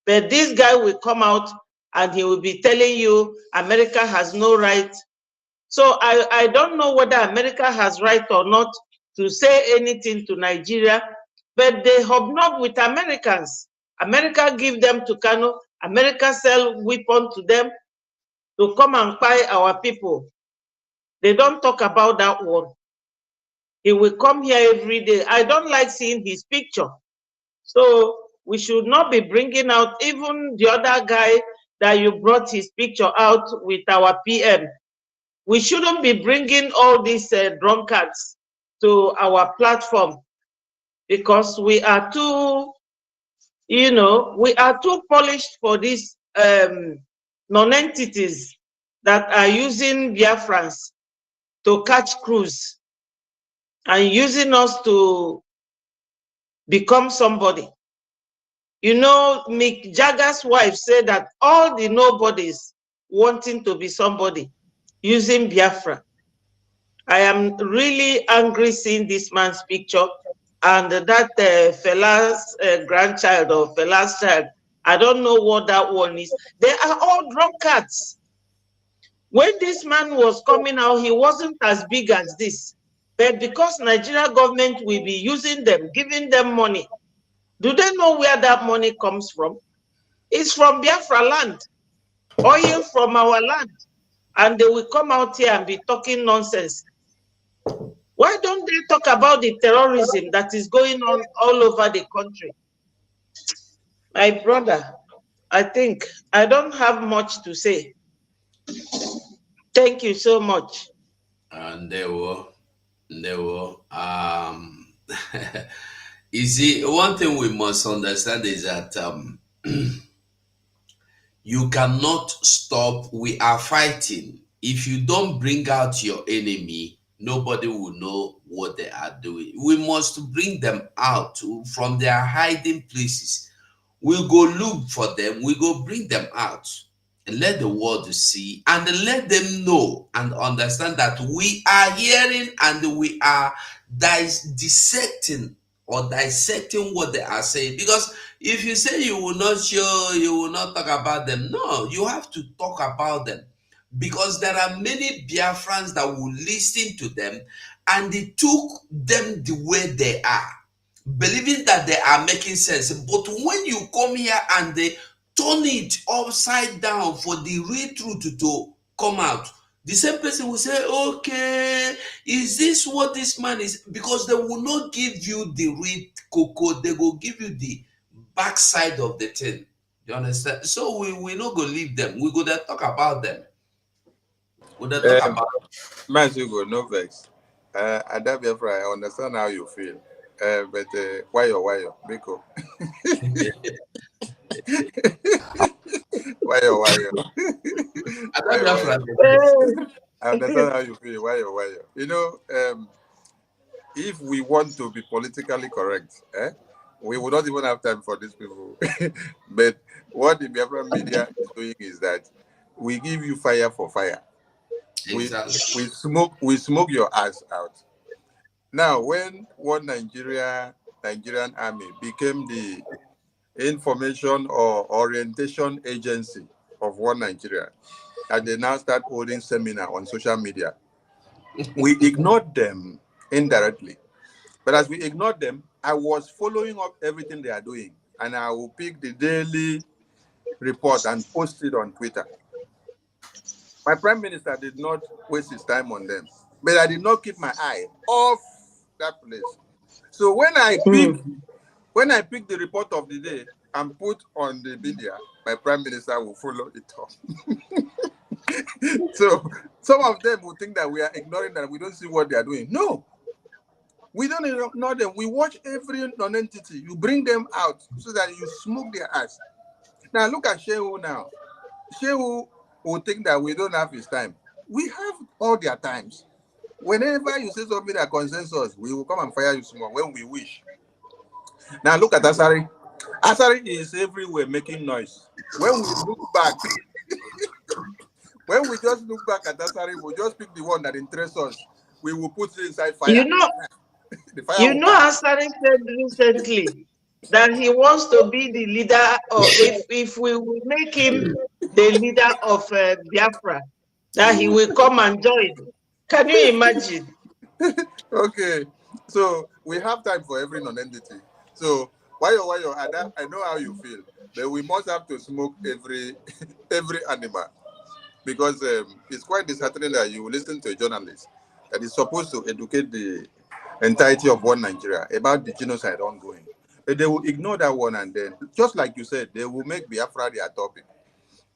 But this guy will come out and he will be telling you America has no right. So I don't know whether America has right or not to say anything to Nigeria, but they hobnob with Americans. America give them to Kano. America sell weapons to them to come and buy our people. They don't talk about that one. He will come here every day. I don't like seeing his picture. So we should not be bringing out even the other guy that you brought his picture out with our PM. We shouldn't be bringing all these drunkards to our platform, because we are too, you know, we are too polished for these non-entities that are using Biafrans to catch crews and using us to become somebody. You know, Mick Jagger's wife said that all the nobodies wanting to be somebody using Biafra. I am really angry seeing this man's picture and that fella's grandchild or fella's child. I don't know what that one is. They are all drunkards. When this man was coming out, he wasn't as big as this. But because Nigeria government will be using them, giving them money, do they know where that money comes from? It's from Biafra land, oil from our land. And they will come out here and be talking nonsense. Why don't they talk about the terrorism that is going on all over the country? My brother, I think I don't have much to say. Thank you so much. And they were You see, one thing we must understand is that you cannot stop. We are fighting. If you don't bring out your enemy, nobody will know what they are doing. We must bring them out from their hiding places. We'll go look for them. We go bring them out and let the world see and let them know and understand that we are hearing and we are dissecting or dissecting what they are saying. Because if you say you will not show, you will not talk about them, no, you have to talk about them, because there are many Biafrans that will listen to them and they took them the way they are, believing that they are making sense. But when you come here and they turn it upside down for the real truth to come out, the same person will say, okay, is this what this man is? Because they will not give you the real cocoa, they will give you the backside of the thing. You understand? So we not go leave them. We go there talk about them. We there talk about Masugo, no vex. Adabiafra, I understand how you feel. But why you, Biko? Why you? I understand how you feel. Why you? You know, if we want to be politically correct, we would not even have time for these people. But what the Biafran media is doing is that we give you fire for fire. exactly. We smoke your ass out. Now, when one Nigerian army became the information or orientation agency of one Nigeria, and they now start holding seminar on social media, we ignored them indirectly. But as we ignored them, I was following up everything they are doing, and I will pick the daily report and post it on Twitter. My prime minister did not waste his time on them, but I did not keep my eye off that place. So when I pick the report of the day and put on the media, my prime minister will follow it up. So some of them will think that we are ignoring that, we don't see what they are doing. No, we don't ignore them. We watch every non-entity. You bring them out so that you smoke their ass. Now look at Shehu now. Shehu will think that we don't have his time. We have all their times. Whenever you say something that concerns us, we will come and fire you small when we wish. Now look at Asari. Asari is everywhere making noise. When we look back, when we just look back at Asari, we'll just pick the one that interests us. We will put it inside fire. The fire Asari said recently that he wants to be the leader, or if we will make him the leader of Biafra, that he will come and join. Can you imagine? Okay, so we have time for every non-entity. So why I know how you feel, but we must have to smoke every animal, because it's quite disheartening that you listen to a journalist that is supposed to educate the entirety of one Nigeria about the genocide ongoing, but they will ignore that one, and then, just like you said, they will make Biafra their topic.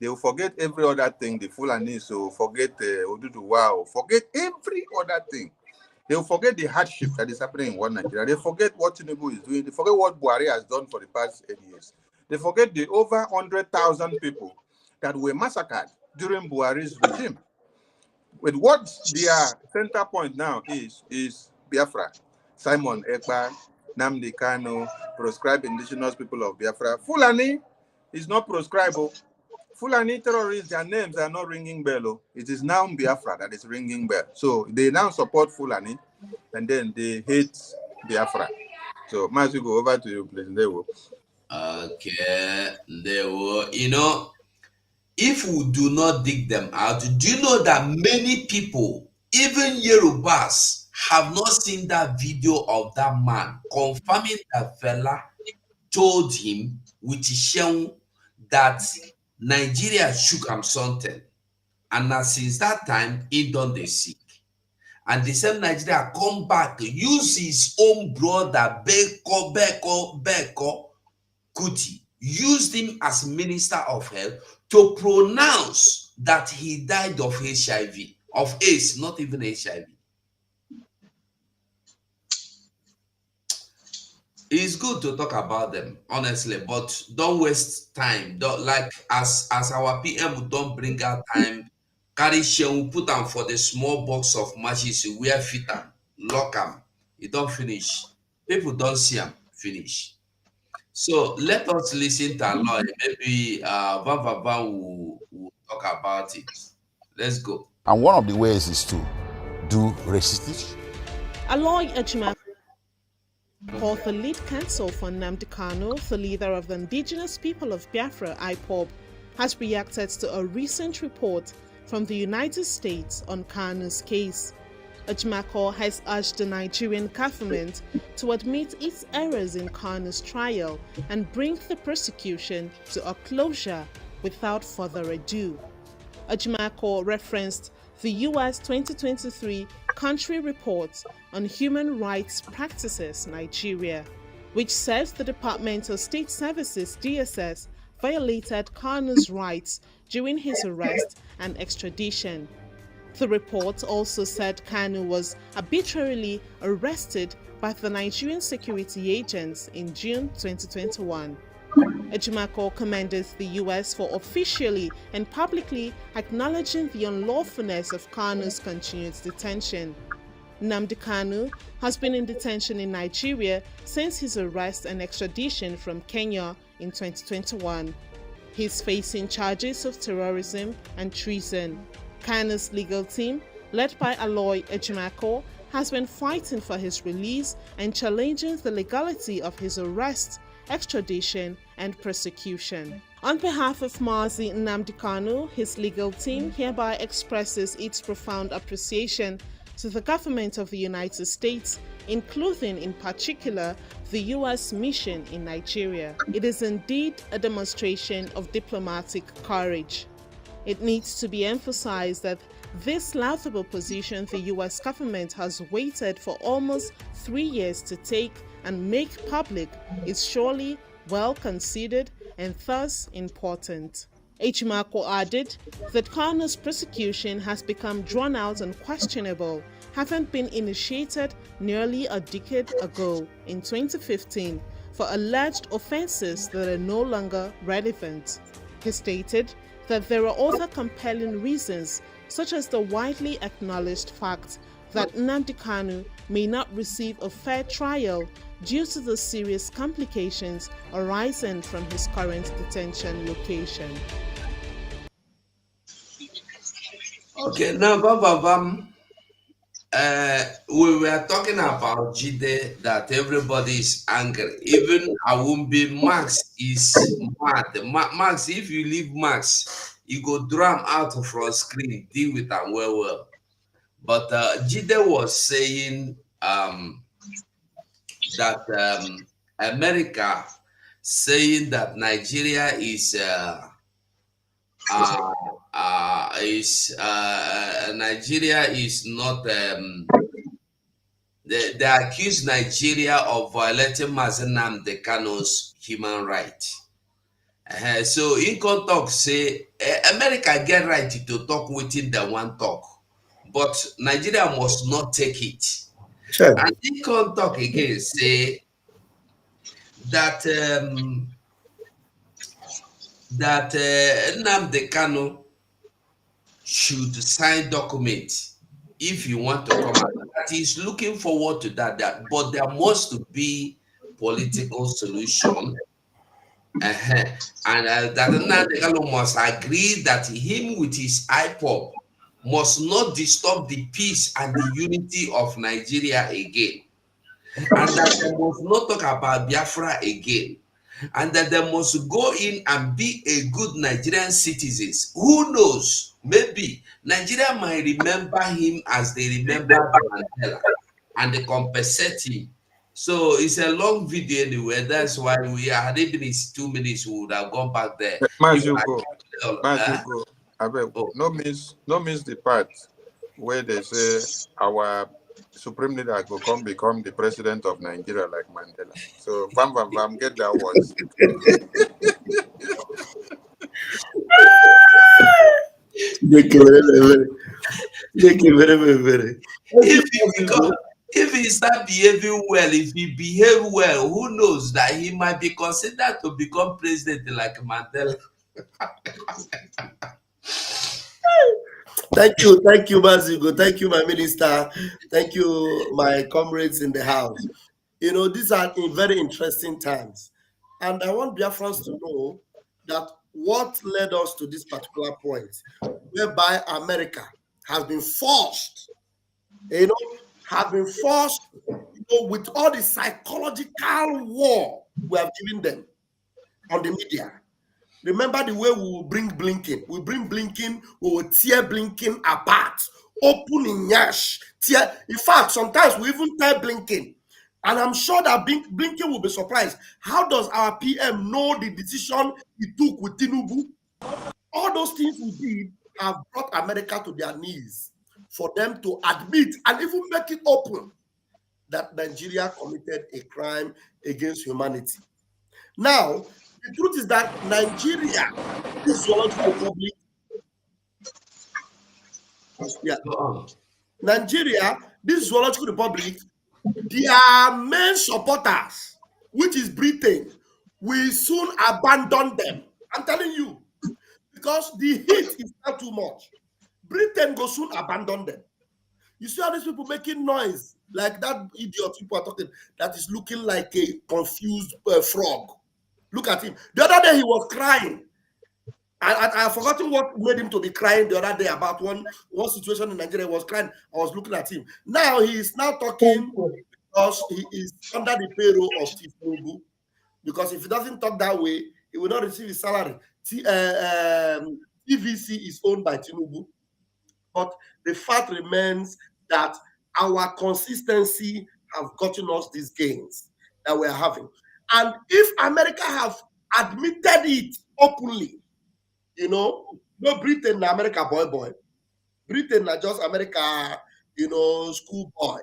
They will forget every other thing. The Fulanis will forget Oduduwa, forget every other thing. They will forget the hardship that is happening in one Nigeria. They forget what Tinubu is doing. They forget what Buhari has done for the past 8 years. They forget the over 100,000 people that were massacred during Buhari's regime. With what their center point now is Biafra. Simon Ekpa, Namdi Kano, proscribed indigenous people of Biafra. Fulani is not proscribable. Fulani terrorists, their names are not ringing bell. It is now Biafra that is ringing bell. So they now support Fulani, and then they hate Biafra. So, Mas, go over to you, please. There we go. Okay, there were, if we do not dig them out, do you know that many people, even Yorubas, have not seen that video of that man confirming that fella told him with his that Nigeria shook am something, and now since that time he done the sick, and the same Nigeria come back use his own brother Beko Kuti, used him as minister of health to pronounce that he died of HIV, of AIDS, not even HIV. It's good to talk about them, honestly, but don't waste time. Don't like as our PM don't bring out time. Carry share, we put them for the small box of matches. We wear fit them, lock them. It don't finish. People don't see them finish. So let us listen to Aloy. Maybe Van Van Van will talk about it. Let's go. And one of the ways is to do resistance. Aloy Ejima, called the lead counsel for Nnamdi Kanu, the leader of the indigenous people of Biafra, IPOB, has reacted to a recent report from the United States on Kanu's case. Ejimako has urged the Nigerian government to admit its errors in Kanu's trial and bring the prosecution to a closure without further ado. Ejimako referenced the U.S. 2023 Country Report on Human Rights Practices Nigeria, which says the Department of State Services DSS violated Kanu's rights during his arrest and extradition. The report also said Kanu was arbitrarily arrested by the Nigerian security agents in June 2021. Ejimako commended the U.S. for officially and publicly acknowledging the unlawfulness of Kanu's continued detention. Nnamdi Kanu has been in detention in Nigeria since his arrest and extradition from Kenya in 2021. He is facing charges of terrorism and treason. Kanu's legal team, led by Aloy Ejimako, has been fighting for his release and challenging the legality of his arrest, extradition, and prosecution. On behalf of Mazi Nnamdi Kanu, his legal team hereby expresses its profound appreciation to the government of the United States, including in particular the U.S. mission in Nigeria. It is indeed a demonstration of diplomatic courage. It needs to be emphasized that this laudable position the U.S. government has waited for almost 3 years to take and make public is surely well considered and thus important. Ejimako added that Kanu's prosecution has become drawn out and questionable, having been initiated nearly a decade ago in 2015 for alleged offenses that are no longer relevant. He stated that there are other compelling reasons, such as the widely acknowledged fact that Nnamdi Kanu may not receive a fair trial due to the serious complications arising from his current detention location. Okay, now, we were talking about Jide, that everybody is angry. Even Awumbi Max is mad. Max, if you leave Max, you go drum out from screen, deal with them well. But Jide was saying that America saying that Nigeria is Nigeria is not they accuse Nigeria of violating Mazi Nnamdi Kanu's human rights. So in can talk say America get right to talk within the one talk, but Nigeria must not take it. Sure. And in can talk again say that Nnamdi Kanu should sign documents if you want to come out. That is looking forward to that. But there must be political solution. And that Nnamdi Kanu must agree that him with his IPOB must not disturb the peace and the unity of Nigeria again. And that they must not talk about Biafra again. And that they must go in and be a good Nigerian citizens. Who knows? Maybe Nigeria might remember him as they remember Mandela and they compensate him. So it's a long video anyway. That's why we are even it's 2 minutes. We would have gone back there. You go. No miss the part where they say our Supreme Leader will become the president of Nigeria like Mandela. So bam, get that one. Thank you very. If he start behaving well, if he behave well, who knows that he might be considered to become president like Mandela. Thank you, Mazigo. Thank you, my minister. Thank you, my comrades in the house. You know, these are very interesting times. And I want Biafrans to know that what led us to this particular point, whereby America has been forced, with all the psychological war we have given them on the media. Remember the way we will bring Blinken. We bring Blinken, we will tear Blinken apart, open in yash, tear. In fact, sometimes we even tell Blinken, and I'm sure that Blinken will be surprised. How does our PM know the decision he took with Tinubu? All those things we did have brought America to their knees for them to admit and even make it open that Nigeria committed a crime against humanity. Now, the truth is that Nigeria, this zoological republic, Nigeria, this zoological republic, their main supporters, which is Britain, will soon abandon them. I'm telling you, because the heat is not too much. Britain will soon abandon them. You see all these people making noise, like that idiot people are talking, that is looking like a confused frog. Look at him. The other day he was crying. I've forgotten what made him to be crying the other day about one situation in Nigeria. He was crying. I was looking at him. Now he is now talking because he is under the payroll of Tinubu. Because if he doesn't talk that way, he will not receive his salary. TVC is owned by Tinubu. But the fact remains that our consistency have gotten us these gains that we're having. And if America have admitted it openly, no Britain, America boy. Britain, not just America, school boy.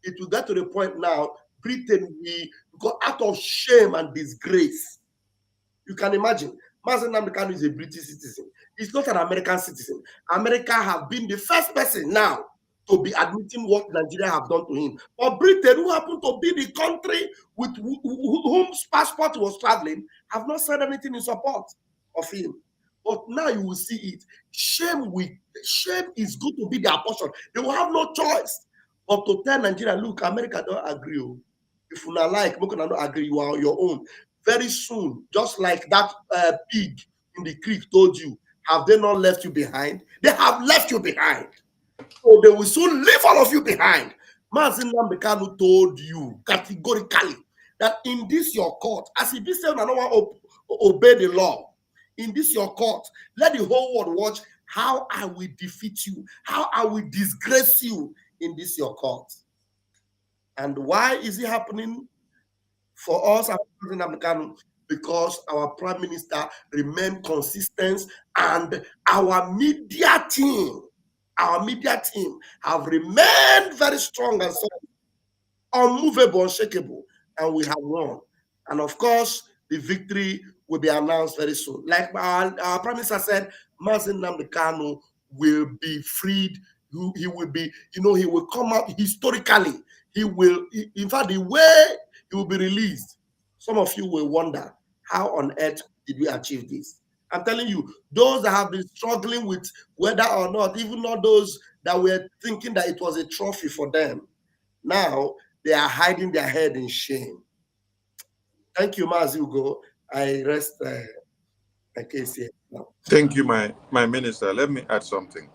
It will get to the point now, Britain will go out of shame and disgrace. You can imagine, Mazen Namdekan is a British citizen. He's not an American citizen. America have been the first person now to be admitting what Nigeria have done to him. But Britain, who happened to be the country with whom's passport he was traveling, have not said anything in support of him. But now you will see it. Shame is good to be their portion. They will have no choice but to tell Nigeria, look, America don't agree. If you not like, we cannot agree, you are on your own. Very soon, just like that pig in the creek told you, have they not left you behind? They have left you behind. So they will soon leave all of you behind. Mazen Namdekan told you categorically that in this your court, as if this no one obey the law, in this your court, let the whole world watch how I will defeat you, how I will disgrace you in this your court. And why is it happening for us? Because our prime minister remained consistent and our media team have remained very strong and so unmovable, unshakable, and we have won. And of course, the victory will be announced very soon. Like our prime minister said, Mazen Namdekan will be freed. He will be, he will come out historically. In fact, the way he will be released, some of you will wonder, how on earth did we achieve this? I'm telling you, those that have been struggling with whether or not, even not those that were thinking that it was a trophy for them, now they are hiding their head in shame. Thank you, Mazugo. I rest my case here now. Thank you, my minister. Let me add something.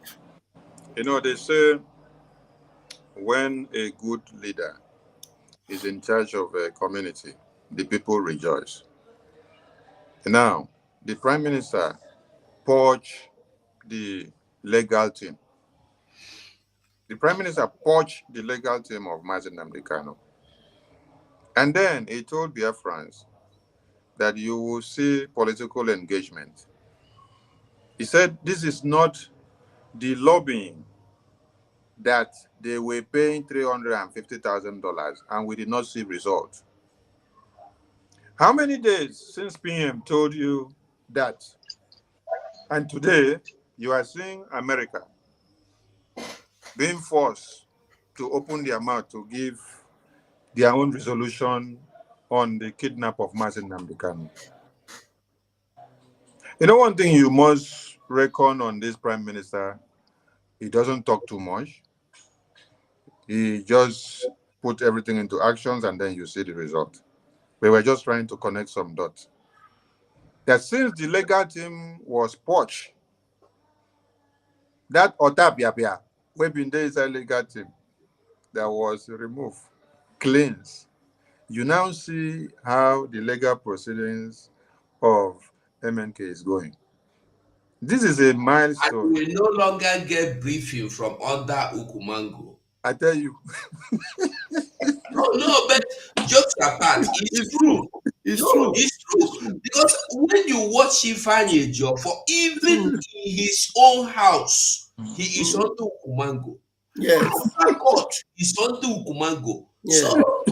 They say when a good leader is in charge of a community, the people rejoice. Now, the prime minister purged the legal team. The prime minister purged the legal team of Mazen Namdekan. And then he told Biafrans that you will see political engagement. He said this is not the lobbying that they were paying $350,000 and we did not see results. How many days since PM told you that? And today you are seeing America being forced to open their mouth to give their own resolution on the kidnap of Mazi Nnamdi Kanu. You know, one thing you must reckon on this prime minister, he doesn't talk too much. He just put everything into actions and then you see the result. We were just trying to connect some dots. That since the legal team was poached, that Otabiabia, we've been there inside legal team, that was removed, cleansed. You now see how the legal proceedings of MNK is going. This is a milestone. And we no longer get briefing from under Ukumango. I tell you. No, but jokes apart, it's true. It's true. It's true. Because when you watch Ifeanyi Ejiofor, for even in his own house, he is under Ukumango. Yes. After court, he's under Ukumango. Yes. So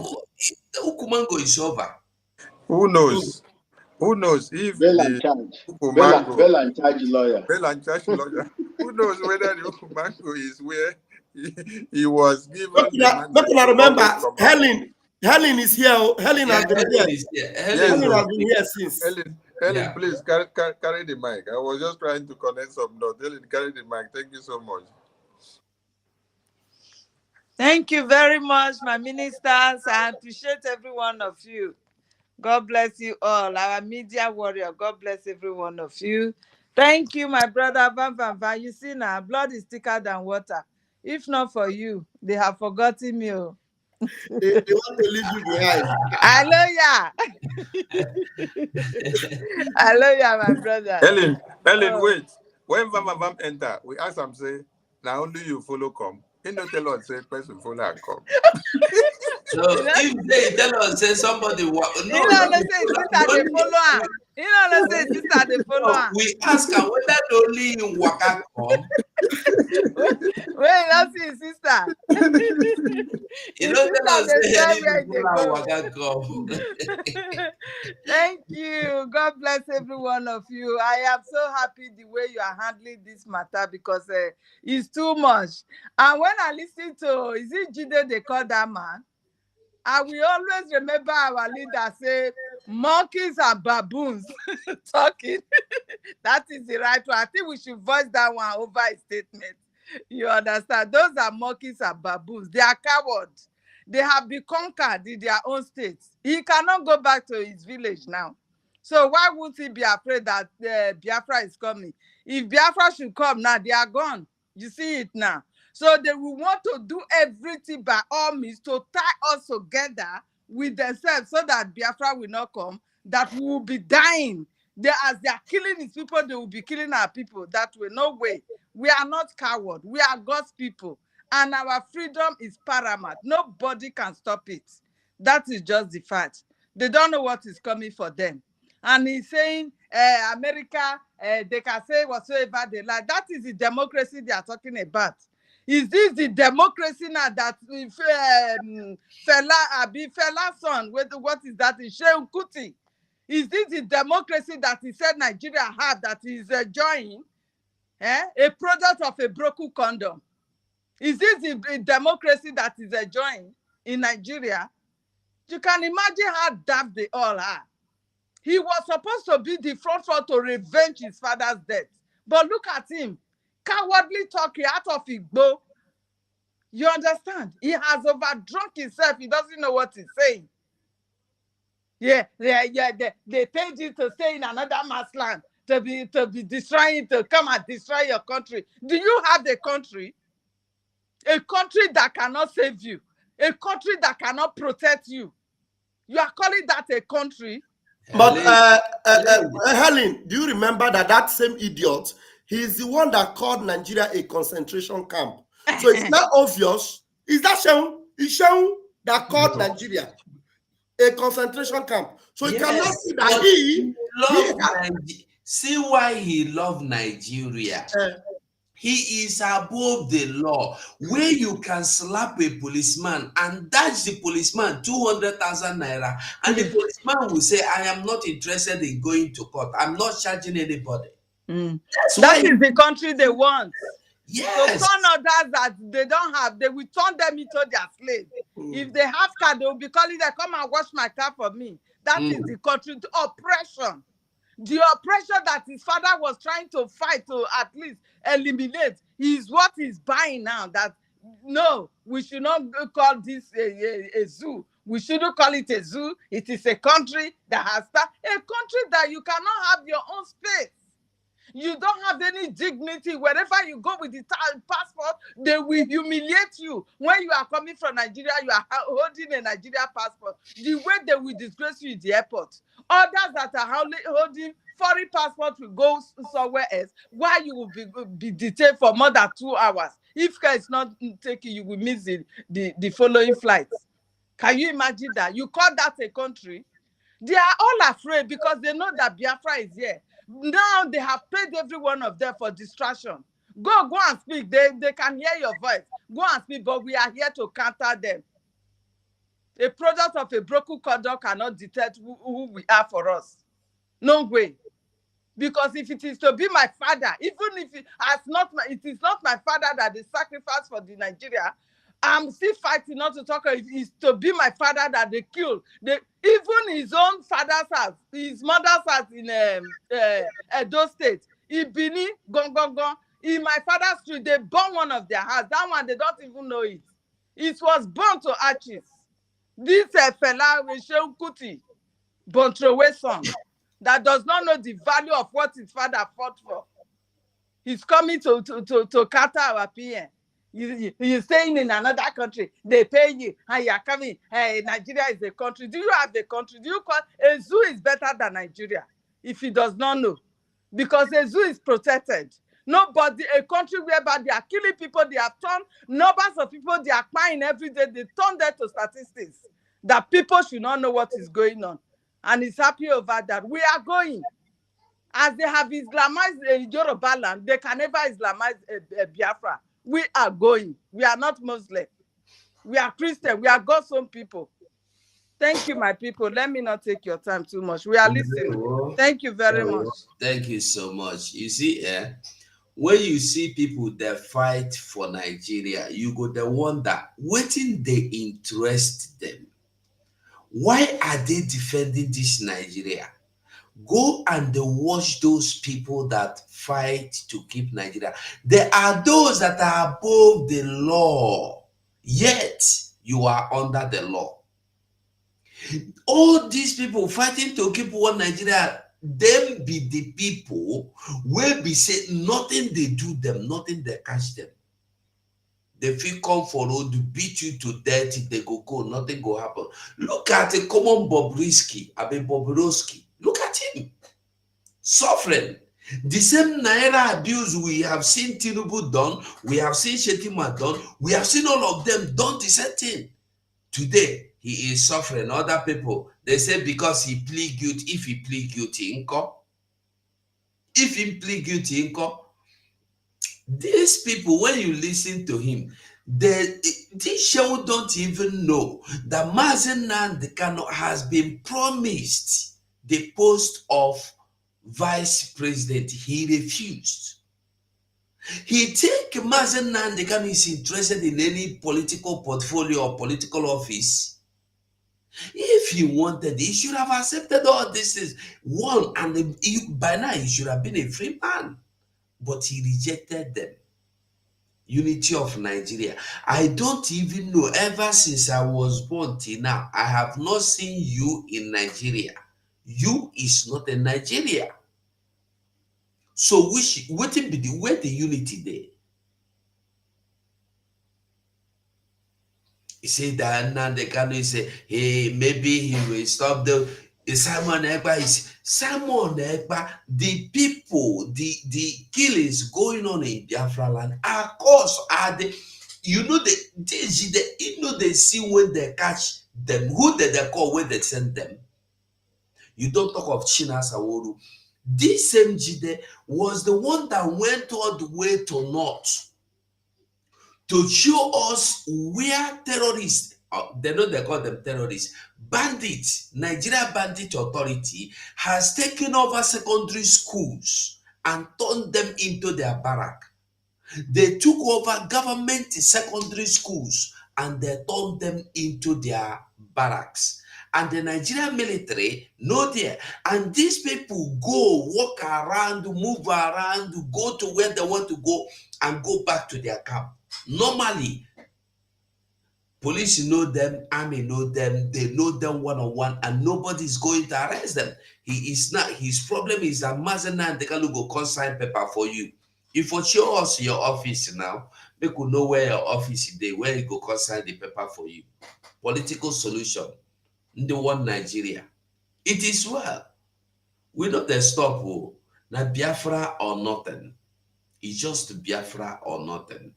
the Ukumango is over. Who knows? Who knows if Bail the and charge. Ukumango, Bail and charge lawyer. Bail and charge lawyer, who knows whether the Ukumango is where he was given. But I remember, Helen is here. Helen has been here. Helen has been here since. Helen, please carry the mic. I was just trying to connect some dots. Helen, carry the mic. Thank you so much. Thank you very much, my ministers. I appreciate every one of you. God bless you all. Our media warrior, God bless every one of you. Thank you, my brother Van Van Van. You see now, blood is thicker than water. If not for you, they have forgotten me. They want to leave you behind. Hallelujah. Hallelujah, my brother. Helen, wait. When Van Van Van enter, we ask him, say, now only you follow come. He don't tell us, say, person follow and come. So if they tell us, say somebody You know, let's say sister they follow. You know, let's say sister they follow. We ask her whether only in Waka come. Wait, that's his sister. You know, tell us say Waka come. Thank you. God bless every one of you. I am so happy the way you are handling this matter because it's too much. And when I listen to, is it Jide they call that man? I will always remember our leader say, monkeys and baboons talking. That is the right one. I think we should voice that one over a statement. You understand? Those are monkeys and baboons. They are cowards. They have been conquered in their own states. He cannot go back to his village now. So why would he be afraid that Biafra is coming? If Biafra should come now, they are gone. You see it now. So they will want to do everything by all means to tie us together with themselves so that Biafra will not come, that we will be dying. As they are killing his people, they will be killing our people. That way, no way. We are not cowards. We are God's people. And our freedom is paramount. Nobody can stop it. That is just the fact. They don't know what is coming for them. And he's saying, America, they can say whatsoever they like. That is the democracy they are talking about. Is this the democracy now that Fela's son, what is that? Shehu Kuti. Is this the democracy that he said Nigeria have that is enjoying? A product of a broken condom. Is this the democracy that is enjoying in Nigeria? You can imagine how daft they all are. He was supposed to be the front runner to revenge his father's death. But look at him. Cowardly talking out of Igbo. You understand? He has overdrunk himself. He doesn't know what he's saying. Yeah. They paid you to stay in another man's land, to be destroying, to come and destroy your country. Do you have the country? A country that cannot save you. A country that cannot protect you. You are calling that a country? But Helen, do you remember that same idiot? He's the one that called Nigeria a concentration camp. So it's not obvious. Is that Shehu? Is Shehu that called Nigeria a concentration camp? So you cannot see that see why he loved Nigeria. He is above the law, where you can slap a policeman and dash the policeman 200,000 naira, and the policeman will say, I am not interested in going to court. I'm not charging anybody. That is the country they want. Yes. So turn others that they don't have, they will turn them into their slaves. If they have car, they will be calling them, come and wash my car for me. That is the country oppression. The oppression that his father was trying to fight to at least eliminate is what he's buying now. That no, we should not call this a zoo. We shouldn't call it a zoo. It is a country that has a country that you cannot have your own space. You don't have any dignity. Wherever you go with the passport, they will humiliate you. When you are coming from Nigeria, you are holding a Nigeria passport. The way they will disgrace you in the airport. Others that are holding foreign passport will go somewhere else, while you will be detained for more than 2 hours. If care is not taken, you will miss the following flights. Can you imagine that? You call that a country? They are all afraid because they know that Biafra is here. Now they have paid every one of them for distraction. Go and speak. They can hear your voice. Go and speak, but we are here to counter them. A product of a broken conduct cannot detect who we are for us. No way. Because if it is to be my father, even if it is not my father that they sacrificed for the Nigeria, I'm still fighting not to talk. It is to be my father that they killed. Even his own father's house, his mother's house in Edo State, Ibini, Gong. In my father's street, they burned one of their houses. That one, they don't even know it. It was burned to ashes. This fella, Shehu Kuti, Bontrowe son, that does not know the value of what his father fought for. He's coming to counter our PM. You're staying in another country. They pay you, and you're coming. Hey, Nigeria is a country. Do you have the country? Do you call a zoo is better than Nigeria? If he does not know, because a zoo is protected. Nobody, a country whereby they are killing people, they have turned numbers of people, they are crying every day. They turn that to statistics that people should not know what is going on, and he's happy over that. We are going. As they have Islamized Yoruba land, they can never Islamize Biafra. We are going. We are not Muslim. We are Christian. We are God's own people. Thank you, my people. Let me not take your time too much. We are listening. Thank you very much. Thank you so much. You see, when you see people that fight for Nigeria, you go to wonder, waiting they interest them. Why are they defending this Nigeria? Go and watch those people that fight to keep Nigeria. There are those that are above the law, yet you are under the law. All these people fighting to keep one Nigeria, them be the people will be saying nothing they do them, nothing they catch them. They feel come for road to beat you to death, if they go, nothing go happen. Look at a common Bobrisky, Bobrovsky. Look at him suffering. The same Naira abuse we have seen Tinubu done, we have seen Shetima done, we have seen all of them done the same thing. Today, he is suffering. Other people, they say because he plead guilty, if he plead guilty, if he plead guilty, these people, when you listen to him, this show don't even know that Mazen Nnamdi Kanu has been promised the post of vice president. He refused. He take Mazen Nnamdi Kanu is interested in any political portfolio or political office. If he wanted, he should have accepted all this is one, and by now he should have been a free man. But he rejected them. Unity of Nigeria. I don't even know, ever since I was born till now, I have not seen you in Nigeria. You is not in Nigeria. So what be where the unity there? He said that now they can say, hey, maybe he will stop the Simon Ekpa is Simon Ekpa. The people, the killings going on in Biafra land, of course, are the they see when they catch them, who did they call when they send them. You don't talk of China Saworu. This same Jide was the one that went all the way to north to show us where terrorists, they know they call them terrorists, bandits, Nigeria Bandit Authority has taken over secondary schools and turned them into their barrack. They took over government secondary schools and they turned them into their barracks. And the Nigerian military know there. And these people go, walk around, move around, go to where they want to go, and go back to their camp. Normally, police know them, army know them, they know them one-on-one, and nobody is going to arrest them. He is not, his problem is that Mazana and Dekalu go consign paper for you. If you show us your office now, we could know where your office is, where you go consign the paper for you. Political solution. The one Nigeria. It is well. We know the stop. Not Biafra or nothing. It's just Biafra or nothing.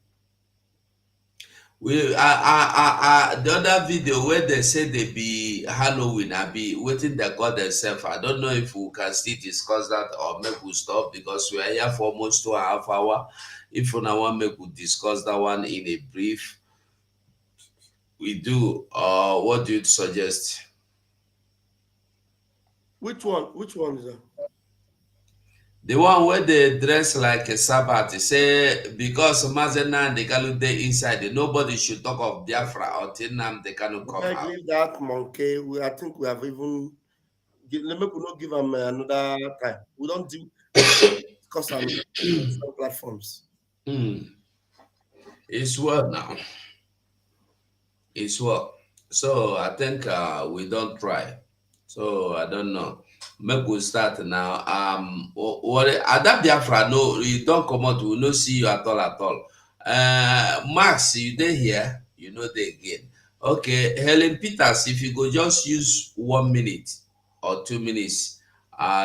We the other video where they say they be Halloween, I be waiting they got themselves. I don't know if we can still discuss that or make we stop because we are here for almost 2.5 hours. If you now want make we discuss that one in a brief, we do. What do you suggest? Which one? Which one is that? The one where they dress like a Sabbath. Say because Mazena and the Galu day inside, nobody should talk of Biafra until now they cannot come out. Leave that monkey. I think we have even. Let me not give them another time. We don't do discuss on different platforms. It's well now. It's well. So I think we don't try. So I don't know. Maybe we start now. What Ada Biafra? No, you don't come out. We no see you at all. Max, you there here? You know they again. Okay, Helen Peters, if you go just use 1 minute or 2 minutes,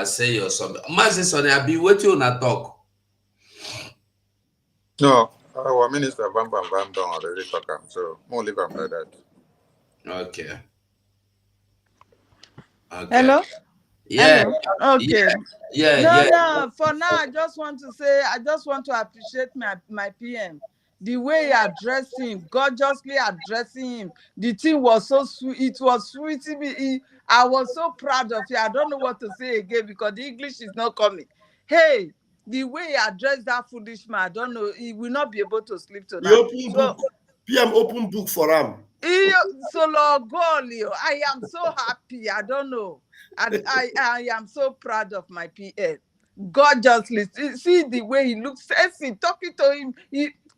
say your something. Max, Sonny, I'll be waiting on a talk. No, our minister Bam don't already talk him, so we'll leave him like that. Okay. Hello? Yeah. Hello? Okay. Yeah. No. For now, I just want to appreciate my PM. The way he addressed him, gorgeously addressing him. The thing was so sweet. It was sweet to me. I was so proud of you. I don't know what to say again because the English is not coming. Hey, the way he addressed that foolish man, I don't know. He will not be able to sleep tonight. PM open book for him. Solo goal, I am so happy. I don't know. I am so proud of my PL. Gorgeously. See the way he looks sexy. Talking to him.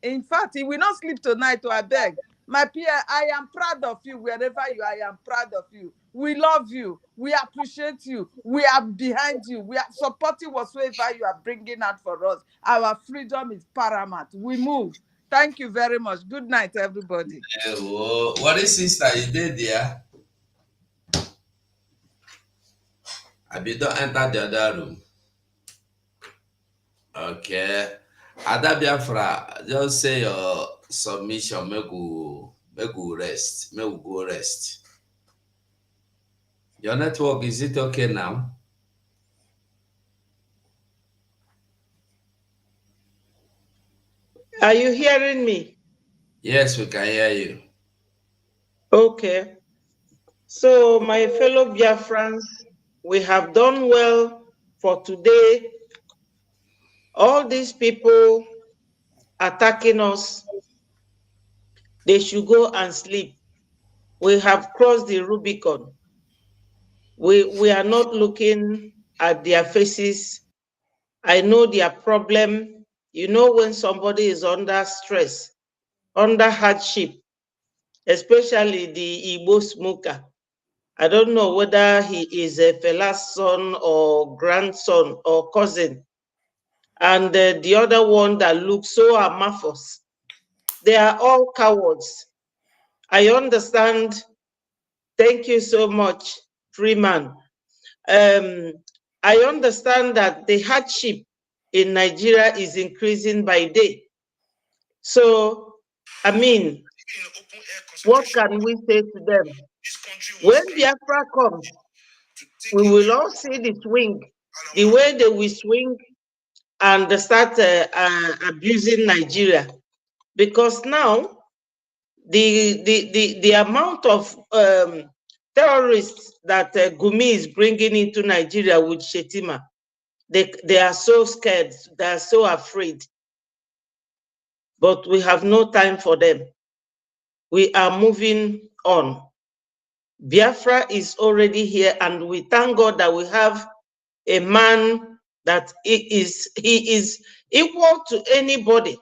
In fact, he will not sleep tonight, I beg. My PL, I am proud of you. Wherever you are, I am proud of you. We love you. We appreciate you. We are behind you. We are supporting whatsoever you are bringing out for us. Our freedom is paramount. We move. Thank you very much. Good night, everybody. What is sister? You did there? I be don't enter the other room. Okay. Ada Biafra, just say your submission. Make we rest. Make we go rest. Your network, is it okay now? Are you hearing me? Yes, we can hear you. Okay. So, my fellow Biafrans, we have done well for today. All these people attacking us, they should go and sleep. We have crossed the Rubicon. We are not looking at their faces. I know their problem. You know when somebody is under stress, under hardship, especially the Igbo smoker. I don't know whether he is a fella's son or grandson or cousin. And the other one that looks so amorphous. They are all cowards. I understand. Thank you so much, Freeman. I understand that the hardship in Nigeria is increasing by day. So, I mean, what can we say to them? When Biafra comes, we will all see the swing, the way they will swing and start abusing Nigeria. Because now, the amount of terrorists that Gumi is bringing into Nigeria with Shetima, they are so scared, they are so afraid. But we have no time for them. we are moving on. Biafra is already here, and we thank God that we have a man that he is equal to anybody.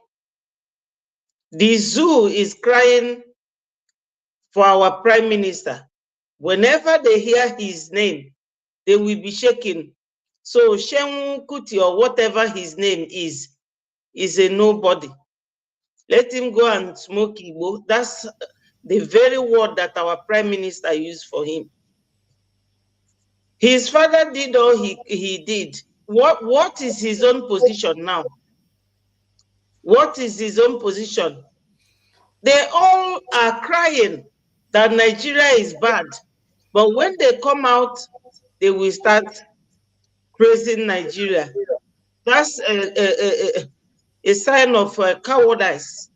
The zoo is crying for our prime minister. Whenever they hear his name, they will be shaking. So Shem Kuti, or whatever his name is a nobody. Let him go and smoke Igbo. That's the very word that our prime minister used for him. His father did all he did. What is his own position now? What is his own position? They all are crying that Nigeria is bad. But when they come out, they will start praising Nigeria. That's a sign of cowardice.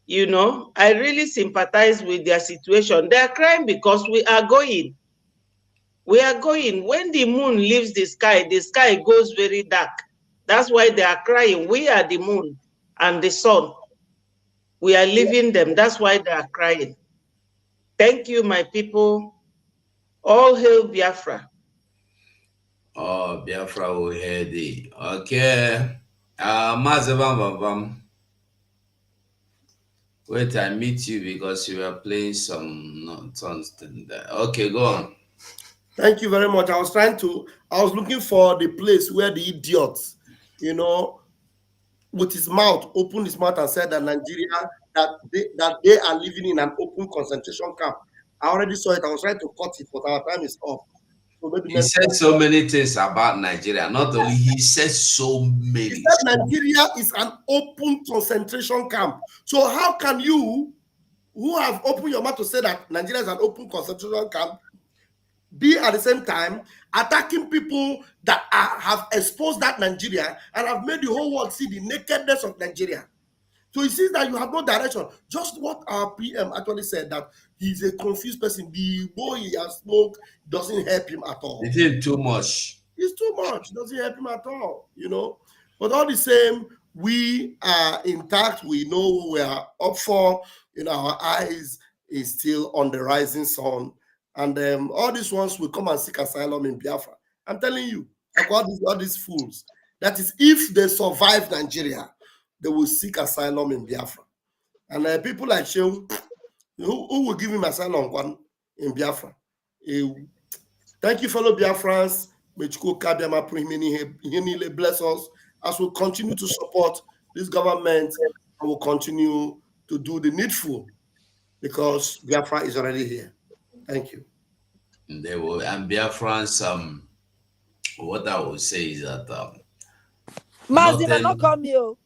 You know, I really sympathize with their situation. They are crying because we are going. We are going. When the moon leaves the sky goes very dark. That's why they are crying. We are the moon and the sun. We are leaving them. That's why they are crying. Thank you, my people. All hail Biafra. Oh, Biafra will hear thee. Okay. Mazevam. Wait, I meet you because you were playing some nonsense there. Okay, go on. Thank you very much. I was looking for the place where the idiot, you know, with his mouth, opened his mouth and said that Nigeria, that they are living in an open concentration camp. I already saw it. I was trying to cut it, but our time is up. So maybe he said so many things about Nigeria. Not only he said so many. He said Nigeria is an open concentration camp. So how can you, who have opened your mouth to say that Nigeria is an open concentration camp, be at the same time attacking people that have exposed that Nigeria and have made the whole world see the nakedness of Nigeria? So it seems that you have no direction. Just what our PM actually said, that he's a confused person. The boy he has smoked doesn't help him at all. It is too much. It's too much. It doesn't help him at all, you know. But all the same, we are intact. We know what we are up for. You know, our eyes is still on the rising sun. And all these ones will come and seek asylum in Biafra. I'm telling you, like all these fools, that is, if they survive Nigeria, they will seek asylum in Biafra. And people like Shehu, who will give him asylum in Biafra? Thank you, fellow Biafrans. May Chukwu Kabiama Prihimini bless us as we continue to support this government and will continue to do the needful, because Biafra is already here. Thank you. They will, and Biafrans, what I would say is that Mazima, not come you.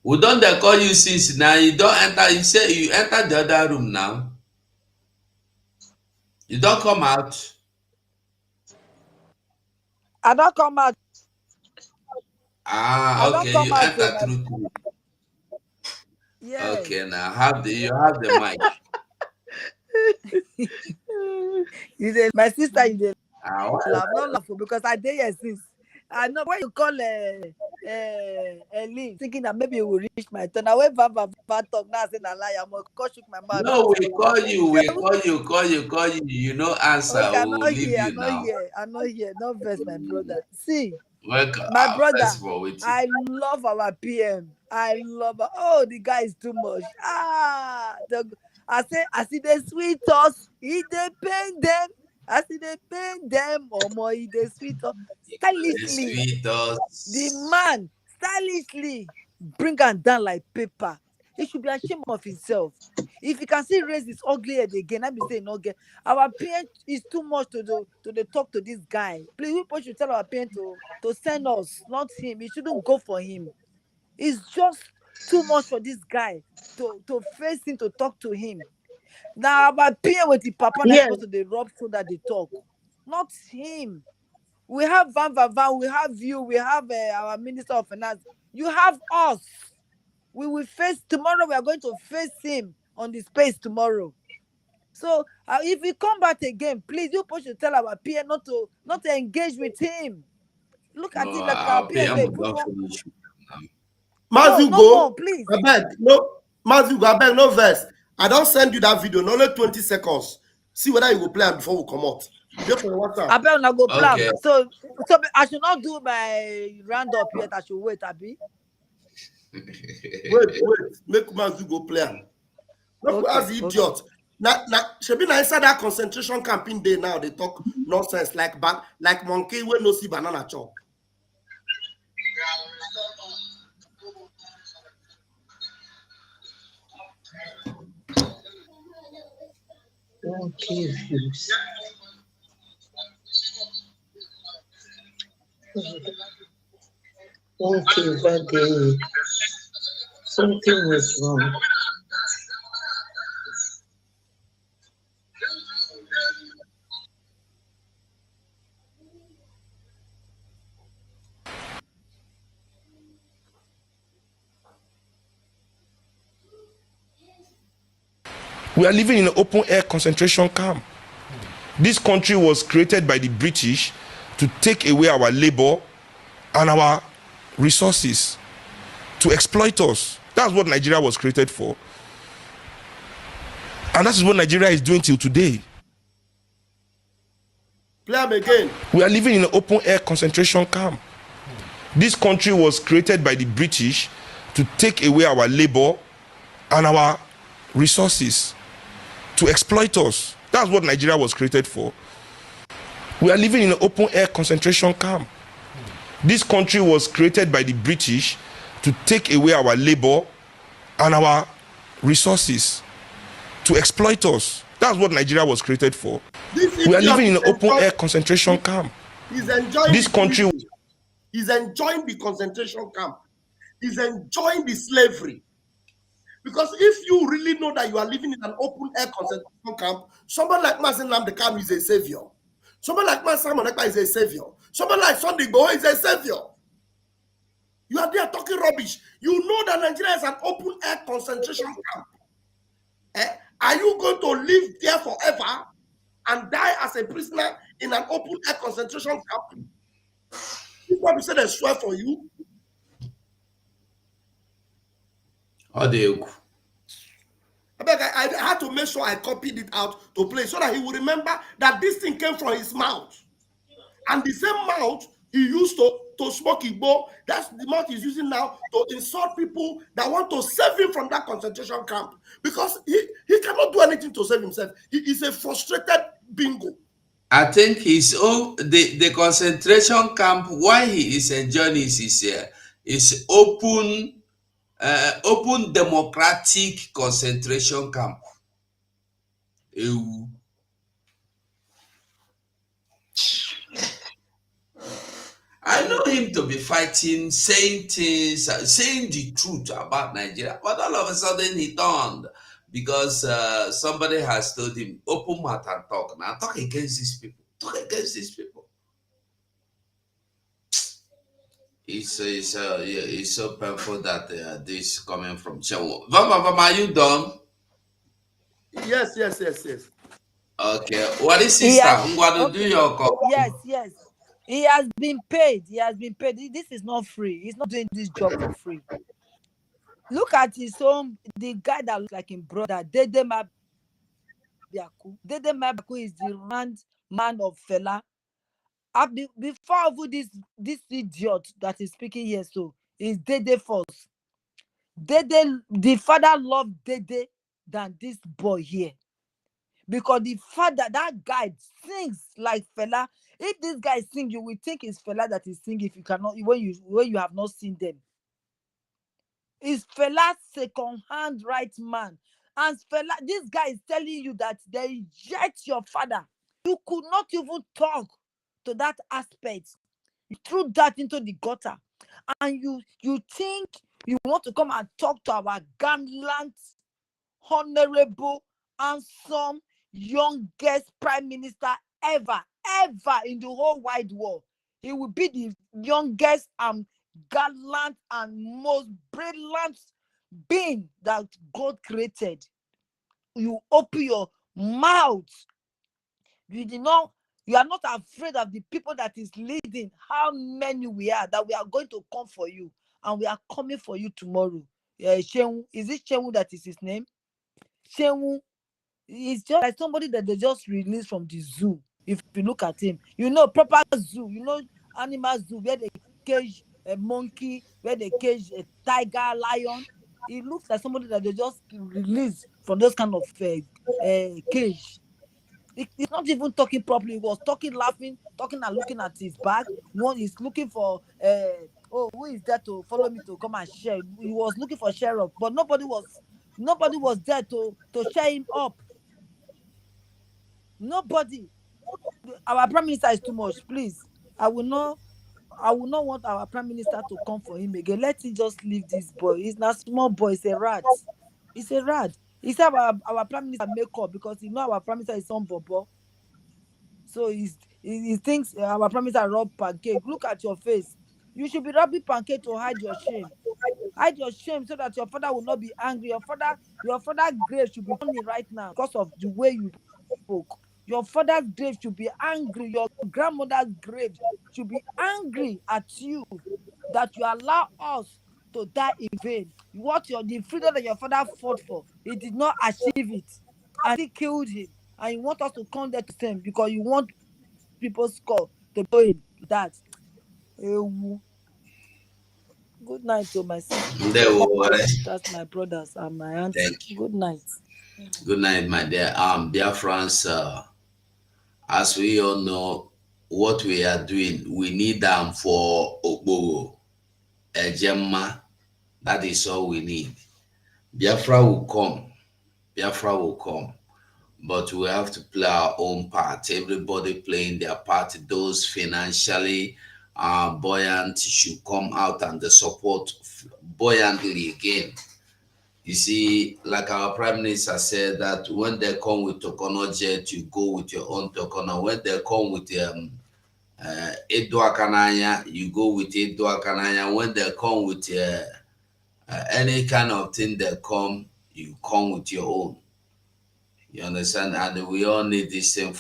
We don't call you since now. You don't enter. You say you enter the other room now. You don't come out. I don't come out. Okay. You enter through. Yeah. Okay, now you have the mic. My sister, you did laugh, not laughing because I did yes since. I know when you call Lee, thinking that maybe it will reach my turn. I went back talk now saying a lie. I'm gonna shook my mouth. No, we call you. You know, answer. Okay, I'm we'll not leave here. you now. I'm not here. No verse, my brother. See, Welcome. my brother. I love our PM. Oh, the guy is too much. I see the sweet us. He they pain them. I see they pain them or more. He they sweet us. Stylishly. The man stylishly bring them down like paper. He should be ashamed of himself. If he can see raise his ugly head again, I'm saying no again. Our parent is too much to talk to this guy. Please, we should tell our parent to send us, not him. He shouldn't go for him. It's just too much for this guy to face him, to talk to him. Now our parent with the papa that's supposed to the rub so that they talk, not him. We have Van, we have you, we have our Minister of Finance. You have us. We will face tomorrow. We are going to face him on the space tomorrow. So if we come back again, please, you should tell our peer not to engage with him. Look at it like our peer. No, please. Please. No, Matthew, go back, no verse. I don't send you that video, no only 20 seconds. See whether you will play am before we come out. I bet I go plan. Okay. So I should not do my roundup yet. I should wait, Abi. Wait. Make Matthew go play am. Look as the idiot. Now, should be inside that concentration camping day now. They talk nonsense like monkey when no see banana chop. Okay. Okay, something was wrong. We are living in an open air concentration camp. This country was created by the British to take away our labor and our resources, to exploit us. That's what Nigeria was created for. And that is what Nigeria is doing till today. Play them again. We are living in an open air concentration camp. This country was created by the British to take away our labor and our resources, to exploit us. That's what Nigeria was created for. We are living in an open air concentration camp. This country was created by the British to take away our labor and our resources, to exploit us. That's what Nigeria was created for. We are living in an open air concentration camp. He's enjoying this country. He's enjoying the concentration camp. He's enjoying the slavery. Because if you really know that you are living in an open air concentration camp, someone like Mazen Lamdekam is a savior. Someone like Simon Ekpa is a savior. Someone like Sunday Igboho is a savior. You are there talking rubbish. You know that Nigeria is an open air concentration camp. Are you going to live there forever and die as a prisoner in an open air concentration camp? This is what we said they swear for you. I had to make sure I copied it out to play so that he would remember that this thing came from his mouth. And the same mouth he used to smoke Igbo, that's the mouth he's using now to insult people that want to save him from that concentration camp. Because he cannot do anything to save himself. He is a frustrated bingo. I think the concentration camp, why he is enjoying is open democratic concentration camp. I know him to be fighting, saying things, saying the truth about Nigeria, but all of a sudden he turned because somebody has told him, open mouth and talk. Now talk against these people. Talk against these people. It's so painful that this coming from Chewo. Vama, are you done? Yes. Okay. What is sister? Okay. Do your call. Yes. He has been paid. This is not free. He's not doing this job for free. Look at his own, the guy that looks like his brother, Dede Mabiaku. Dede Mabiaku is the grand man of Fela. Before this idiot that is speaking here, so is Dede first. Dede, the father loved Dede than this boy here. Because the father, that guy sings like Fela. If this guy sings, you will think it's Fela that is singing if you cannot, when you have not seen them. Is Fela's second-hand right man. And Fela, this guy is telling you that they reject your father. You could not even talk to that aspect. You threw that into the gutter. And you think you want to come and talk to our gallant, honorable, handsome, youngest prime minister ever in the whole wide world. He will be the youngest and gallant and most brilliant being that God created. You open your mouth. You are not afraid of the people that is leading, how many we are, that we are going to come for you, and we are coming for you tomorrow. Shehu, is it Shehu that is his name? Shehu is just like somebody that they just released from the zoo. If you look at him, proper zoo, animal zoo where they cage a monkey, where they cage a tiger, lion. It looks like somebody that they just released from those kind of cage. He's not even talking properly. He was talking, laughing, talking and looking at his bag. One is looking for who is there to follow me to come and share. He was looking for share up, but nobody was there to share him up. Nobody. Our prime minister is too much. Please, I will not want our prime minister to come for him again. Let him just leave this boy. He's not small boy. He's a rat. He's a rat. He said our prime minister make up because our prime minister is some bobo. So he thinks our prime minister rub pancake. Look at your face. You should be rubbing pancake to hide your shame. Hide your shame so that your father will not be angry. Your father's grave should be funny right now because of the way you spoke. Your father's grave should be angry. Your grandmother's grave should be angry at you that you allow us to die in vain. The freedom that your father fought for, he did not achieve it, and he killed him. And you want us to come there to him because you want people's skull to go in that. Good night to my sisters. That's my brothers and my aunts. Thank you. Good night. Good night, my dear. Dear friends, as we all know, what we are doing, we need them for Okbogo, Ejemma. That is all we need. Biafra will come. Biafra will come. But we have to play our own part. Everybody playing their part. Those financially buoyant should come out and support buoyantly again. You see, like our prime minister said, that when they come with Tokono jet, you go with your own Tokono. When they come with Edo Akananya, you go with Edo Akananya. When they come with any kind of thing they come, you come with your own. You understand? And we all need this thing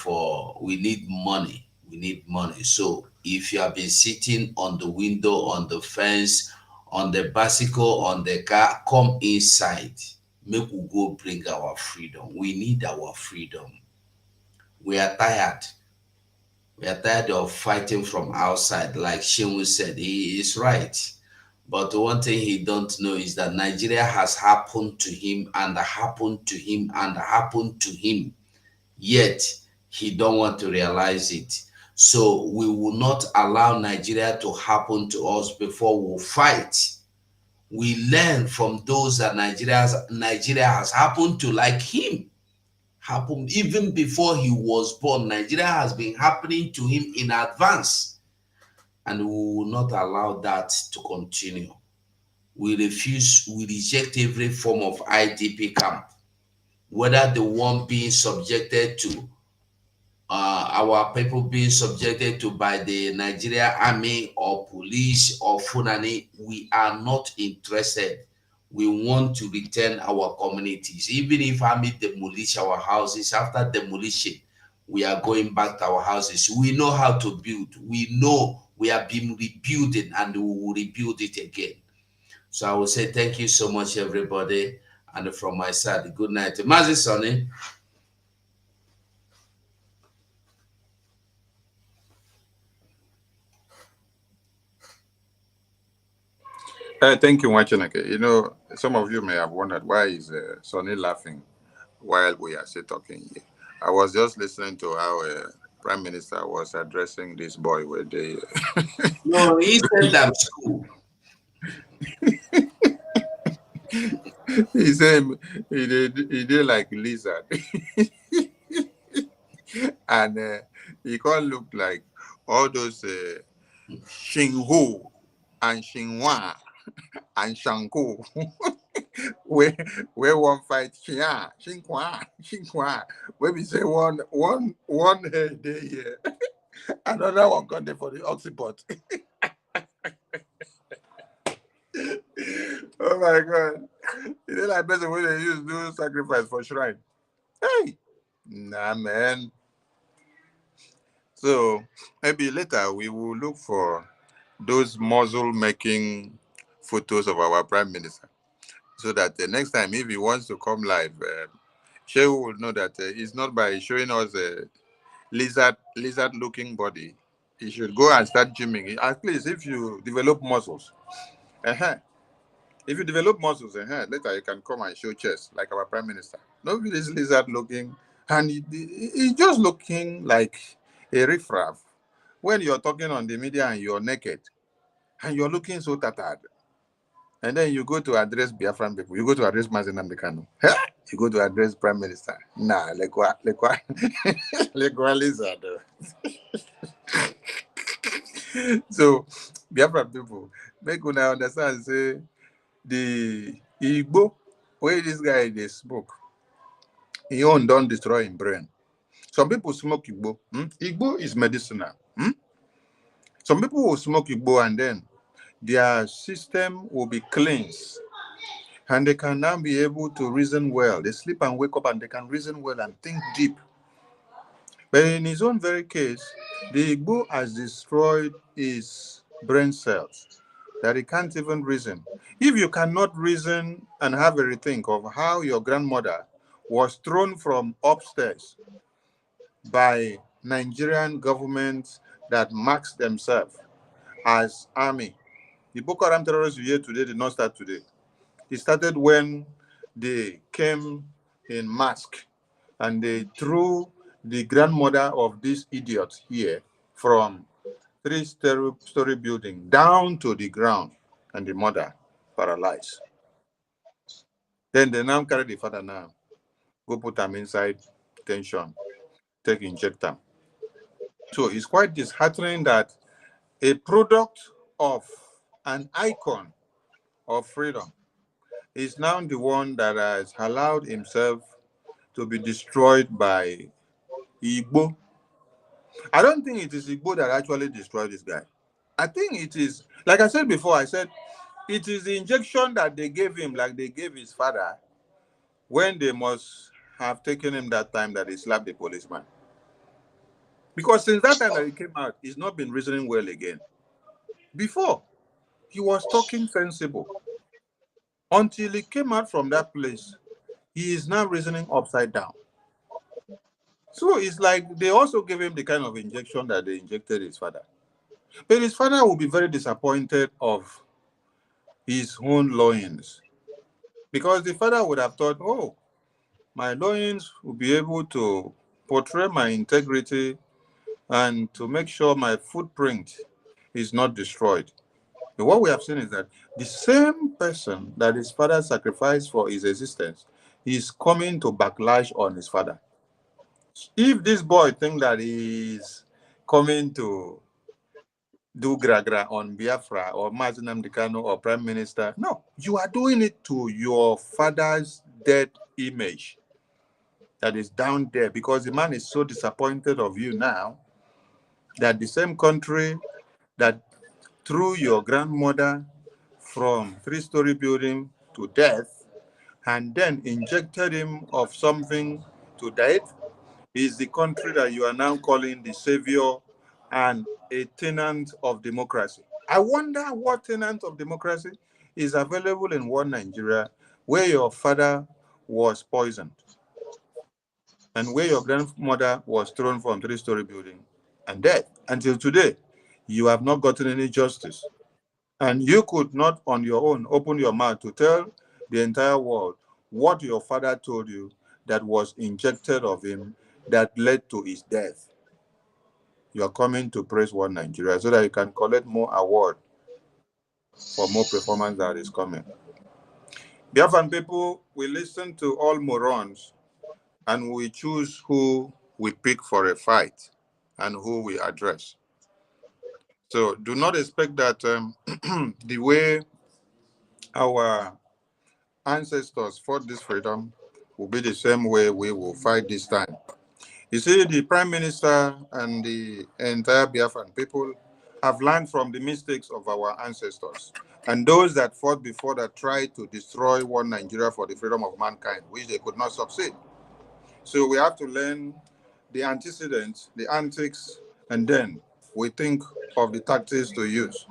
we need money. We need money. So if you have been sitting on the window, on the fence, on the bicycle, on the car, come inside. Make we go bring our freedom. We need our freedom. We are tired. We are tired of fighting from outside. Like Shinwu said, he is right. But one thing he don't know is that Nigeria has happened to him and happened to him and happened to him. Yet, he don't want to realize it. So we will not allow Nigeria to happen to us before we fight. We learn from those that Nigeria has happened to, like him. Happened even before he was born. Nigeria has been happening to him in advance. And we will not allow that to continue. We reject every form of IDP camp, whether the one being subjected to, our people being subjected to by the Nigeria army or police or Funani. We are not interested. We want to return our communities. Even if army demolish our houses, after demolition, we are going back to our houses. We know how to build. We know we have been rebuilding and we will rebuild it again. So I will say thank you so much, everybody. And from my side, good night. Mazi Sonny. Thank you, Wachineke. Some of you may have wondered why is Sonny laughing while we are still talking here. I was just listening to how Prime Minister was addressing this boy with the. No, he said that school. He said he did like lizard, and he can't look like all those Xinghu and Xinhua and Shanku where one fight Xinhua, where we say one head day here, another one got there for the occiput. Oh my God. You know, like best way they use do sacrifice for shrine. Hey, nah, man. So maybe later we will look for those muzzle making photos of our prime minister. so that the next time if he wants to come live, Shehu will know that it's not by showing us a lizard-looking body. He should go and start gymming. At least if you develop muscles, if you develop muscles, later you can come and show chest like our prime minister. Nobody is lizard-looking, and he's just looking like a riffraff. When you're talking on the media and you're naked, and you're looking so tattered, and then you go to address Biafran people, you go to address Mazen Namdekano, you go to address Prime Minister. Nah, like what lizard. So, Biafran people, make una understand, say, the Igbo, where this guy they smoke, he own don't destroy his brain. Some people smoke Igbo. Igbo is medicinal. Some people will smoke Igbo and then their system will be cleansed. And they can now be able to reason well. They sleep and wake up and they can reason well and think deep. But in his own very case, the Igbo has destroyed his brain cells that he can't even reason. If you cannot reason and have a rethink of how your grandmother was thrown from upstairs by Nigerian government that marks themselves as army. The Boko Haram terrorists you hear today did not start today. It started when they came in mask and they threw the grandmother of this idiot here from 3-story building down to the ground and the mother paralyzed. Then they now carry the father now, go put him inside tension, take inject him. So it's quite disheartening that a product of an icon of freedom is now the one that has allowed himself to be destroyed by Igbo. I don't think it is Igbo that actually destroyed this guy. I think it is, like I said before, I said it is the injection that they gave him, like they gave his father, when they must have taken him that time that he slapped the policeman. Because since that time that he came out, he's not been reasoning well again. Before, he was talking sensible. Until he came out from that place, he is now reasoning upside down. So it's like they also gave him the kind of injection that they injected his father. But his father will be very disappointed of his own loins. Because the father would have thought, oh, my loins will be able to portray my integrity and to make sure my footprint is not destroyed. But what we have seen is that the same person that his father sacrificed for his existence is coming to backlash on his father. If this boy thinks that he is coming to do gra-gra on Biafra or Mazen Namdekano or Prime Minister, no, you are doing it to your father's dead image that is down there, because the man is so disappointed of you now that the same country that threw your grandmother from 3-story building to death and then injected him of something to death is the country that you are now calling the savior and a tenant of democracy. I wonder what tenant of democracy is available in one Nigeria where your father was poisoned and where your grandmother was thrown from 3-story building and dead. Until today, you have not gotten any justice. And you could not on your own open your mouth to tell the entire world what your father told you that was injected of him that led to his death. You are coming to praise one Nigeria so that you can collect more award for more performance that is coming. Biafran people, we listen to all morons and we choose who we pick for a fight and who we address. So do not expect that the way our ancestors fought this freedom will be the same way we will fight this time. You see, the Prime Minister and the entire Biafran people have learned from the mistakes of our ancestors and those that fought before that tried to destroy one Nigeria for the freedom of mankind, which they could not succeed. So we have to learn the antecedents, the antics, and then we think of the tactics to use.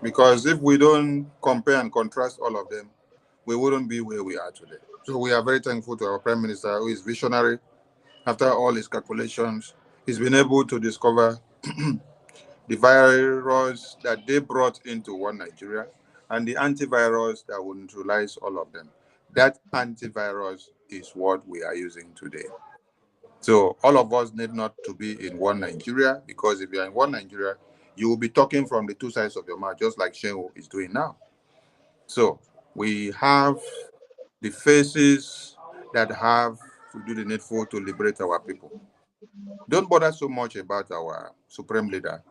Because if we don't compare and contrast all of them, we wouldn't be where we are today. So we are very thankful to our Prime Minister, who is visionary. After all his calculations, he's been able to discover the virus that they brought into one Nigeria and the antivirus that will neutralize all of them. That antivirus is what we are using today. So all of us need not to be in one Nigeria, because if you're in one Nigeria, you will be talking from the two sides of your mouth, just like Shehu is doing now. So we have the faces that have to do the needful to liberate our people. Don't bother so much about our supreme leader.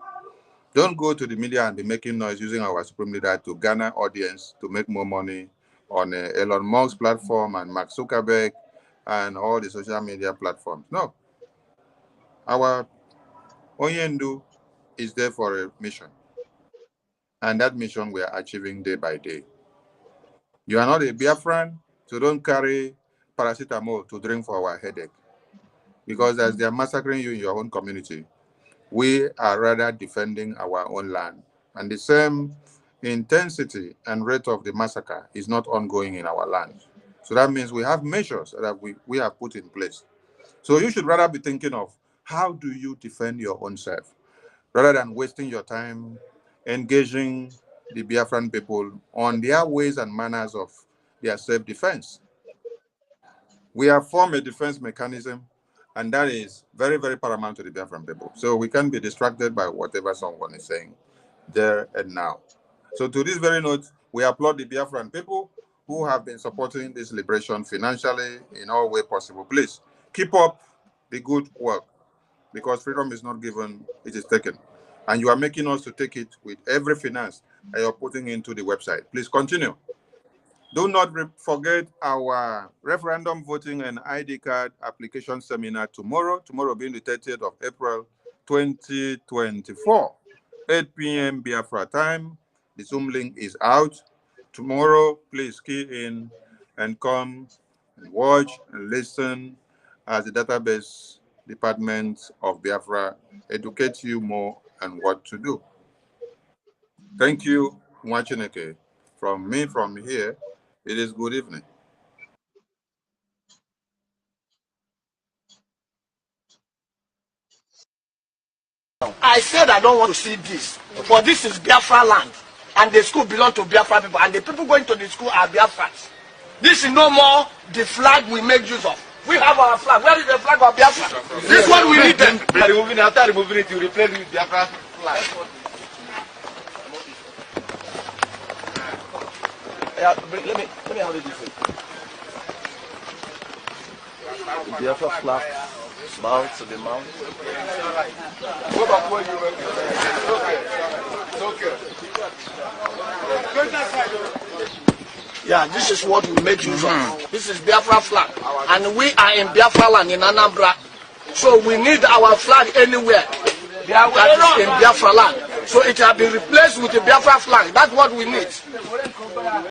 Don't go to the media and be making noise using our supreme leader to garner audience, to make more money on Elon Musk's platform and Mark Zuckerberg and all the social media platforms. No. Our Onyendu is there for a mission. And that mission we are achieving day by day. You are not a Biafran, so don't carry paracetamol to drink for our headache. Because as they are massacring you in your own community, we are rather defending our own land. And the same intensity and rate of the massacre is not ongoing in our land. So that means we have measures that we have put in place. So you should rather be thinking of how do you defend your own self, rather than wasting your time engaging the Biafran people on their ways and manners of their self-defense. We have formed a defense mechanism, and that is very, very paramount to the Biafran people. So we can't be distracted by whatever someone is saying there and now. So to this very note, we applaud the Biafran people who have been supporting this liberation financially in all way possible. Please keep up the good work, because freedom is not given, it is taken. And you are making us to take it with every finance that you're putting into the website. Please continue. Do not forget our referendum voting and ID card application seminar tomorrow being the 30th of April, 2024, 8 p.m. Biafra time. The Zoom link is out. Tomorrow, please key in and come and watch and listen as the database department of Biafra educates you more on what to do. Thank you, Mwachineke. From me, from here, it is good evening. I said I don't want to see this, but this is Biafra land, and the school belongs to Biafra people, and the people going to the school are Biafrans. This is no more the flag we make use of. We have our flag. Where is the flag of Biafra? This one we need them. After removing it, you replace it with Biafra flag. Yeah, let me have it this way. The Biafra flag, mount to the mount. Go back where you were. Yeah, this is what we make use of. This is Biafra flag, and we are in Biafra land in Anambra, so we need our flag anywhere that is in Biafra land. So it has been replaced with the Biafra flag. That's what we need.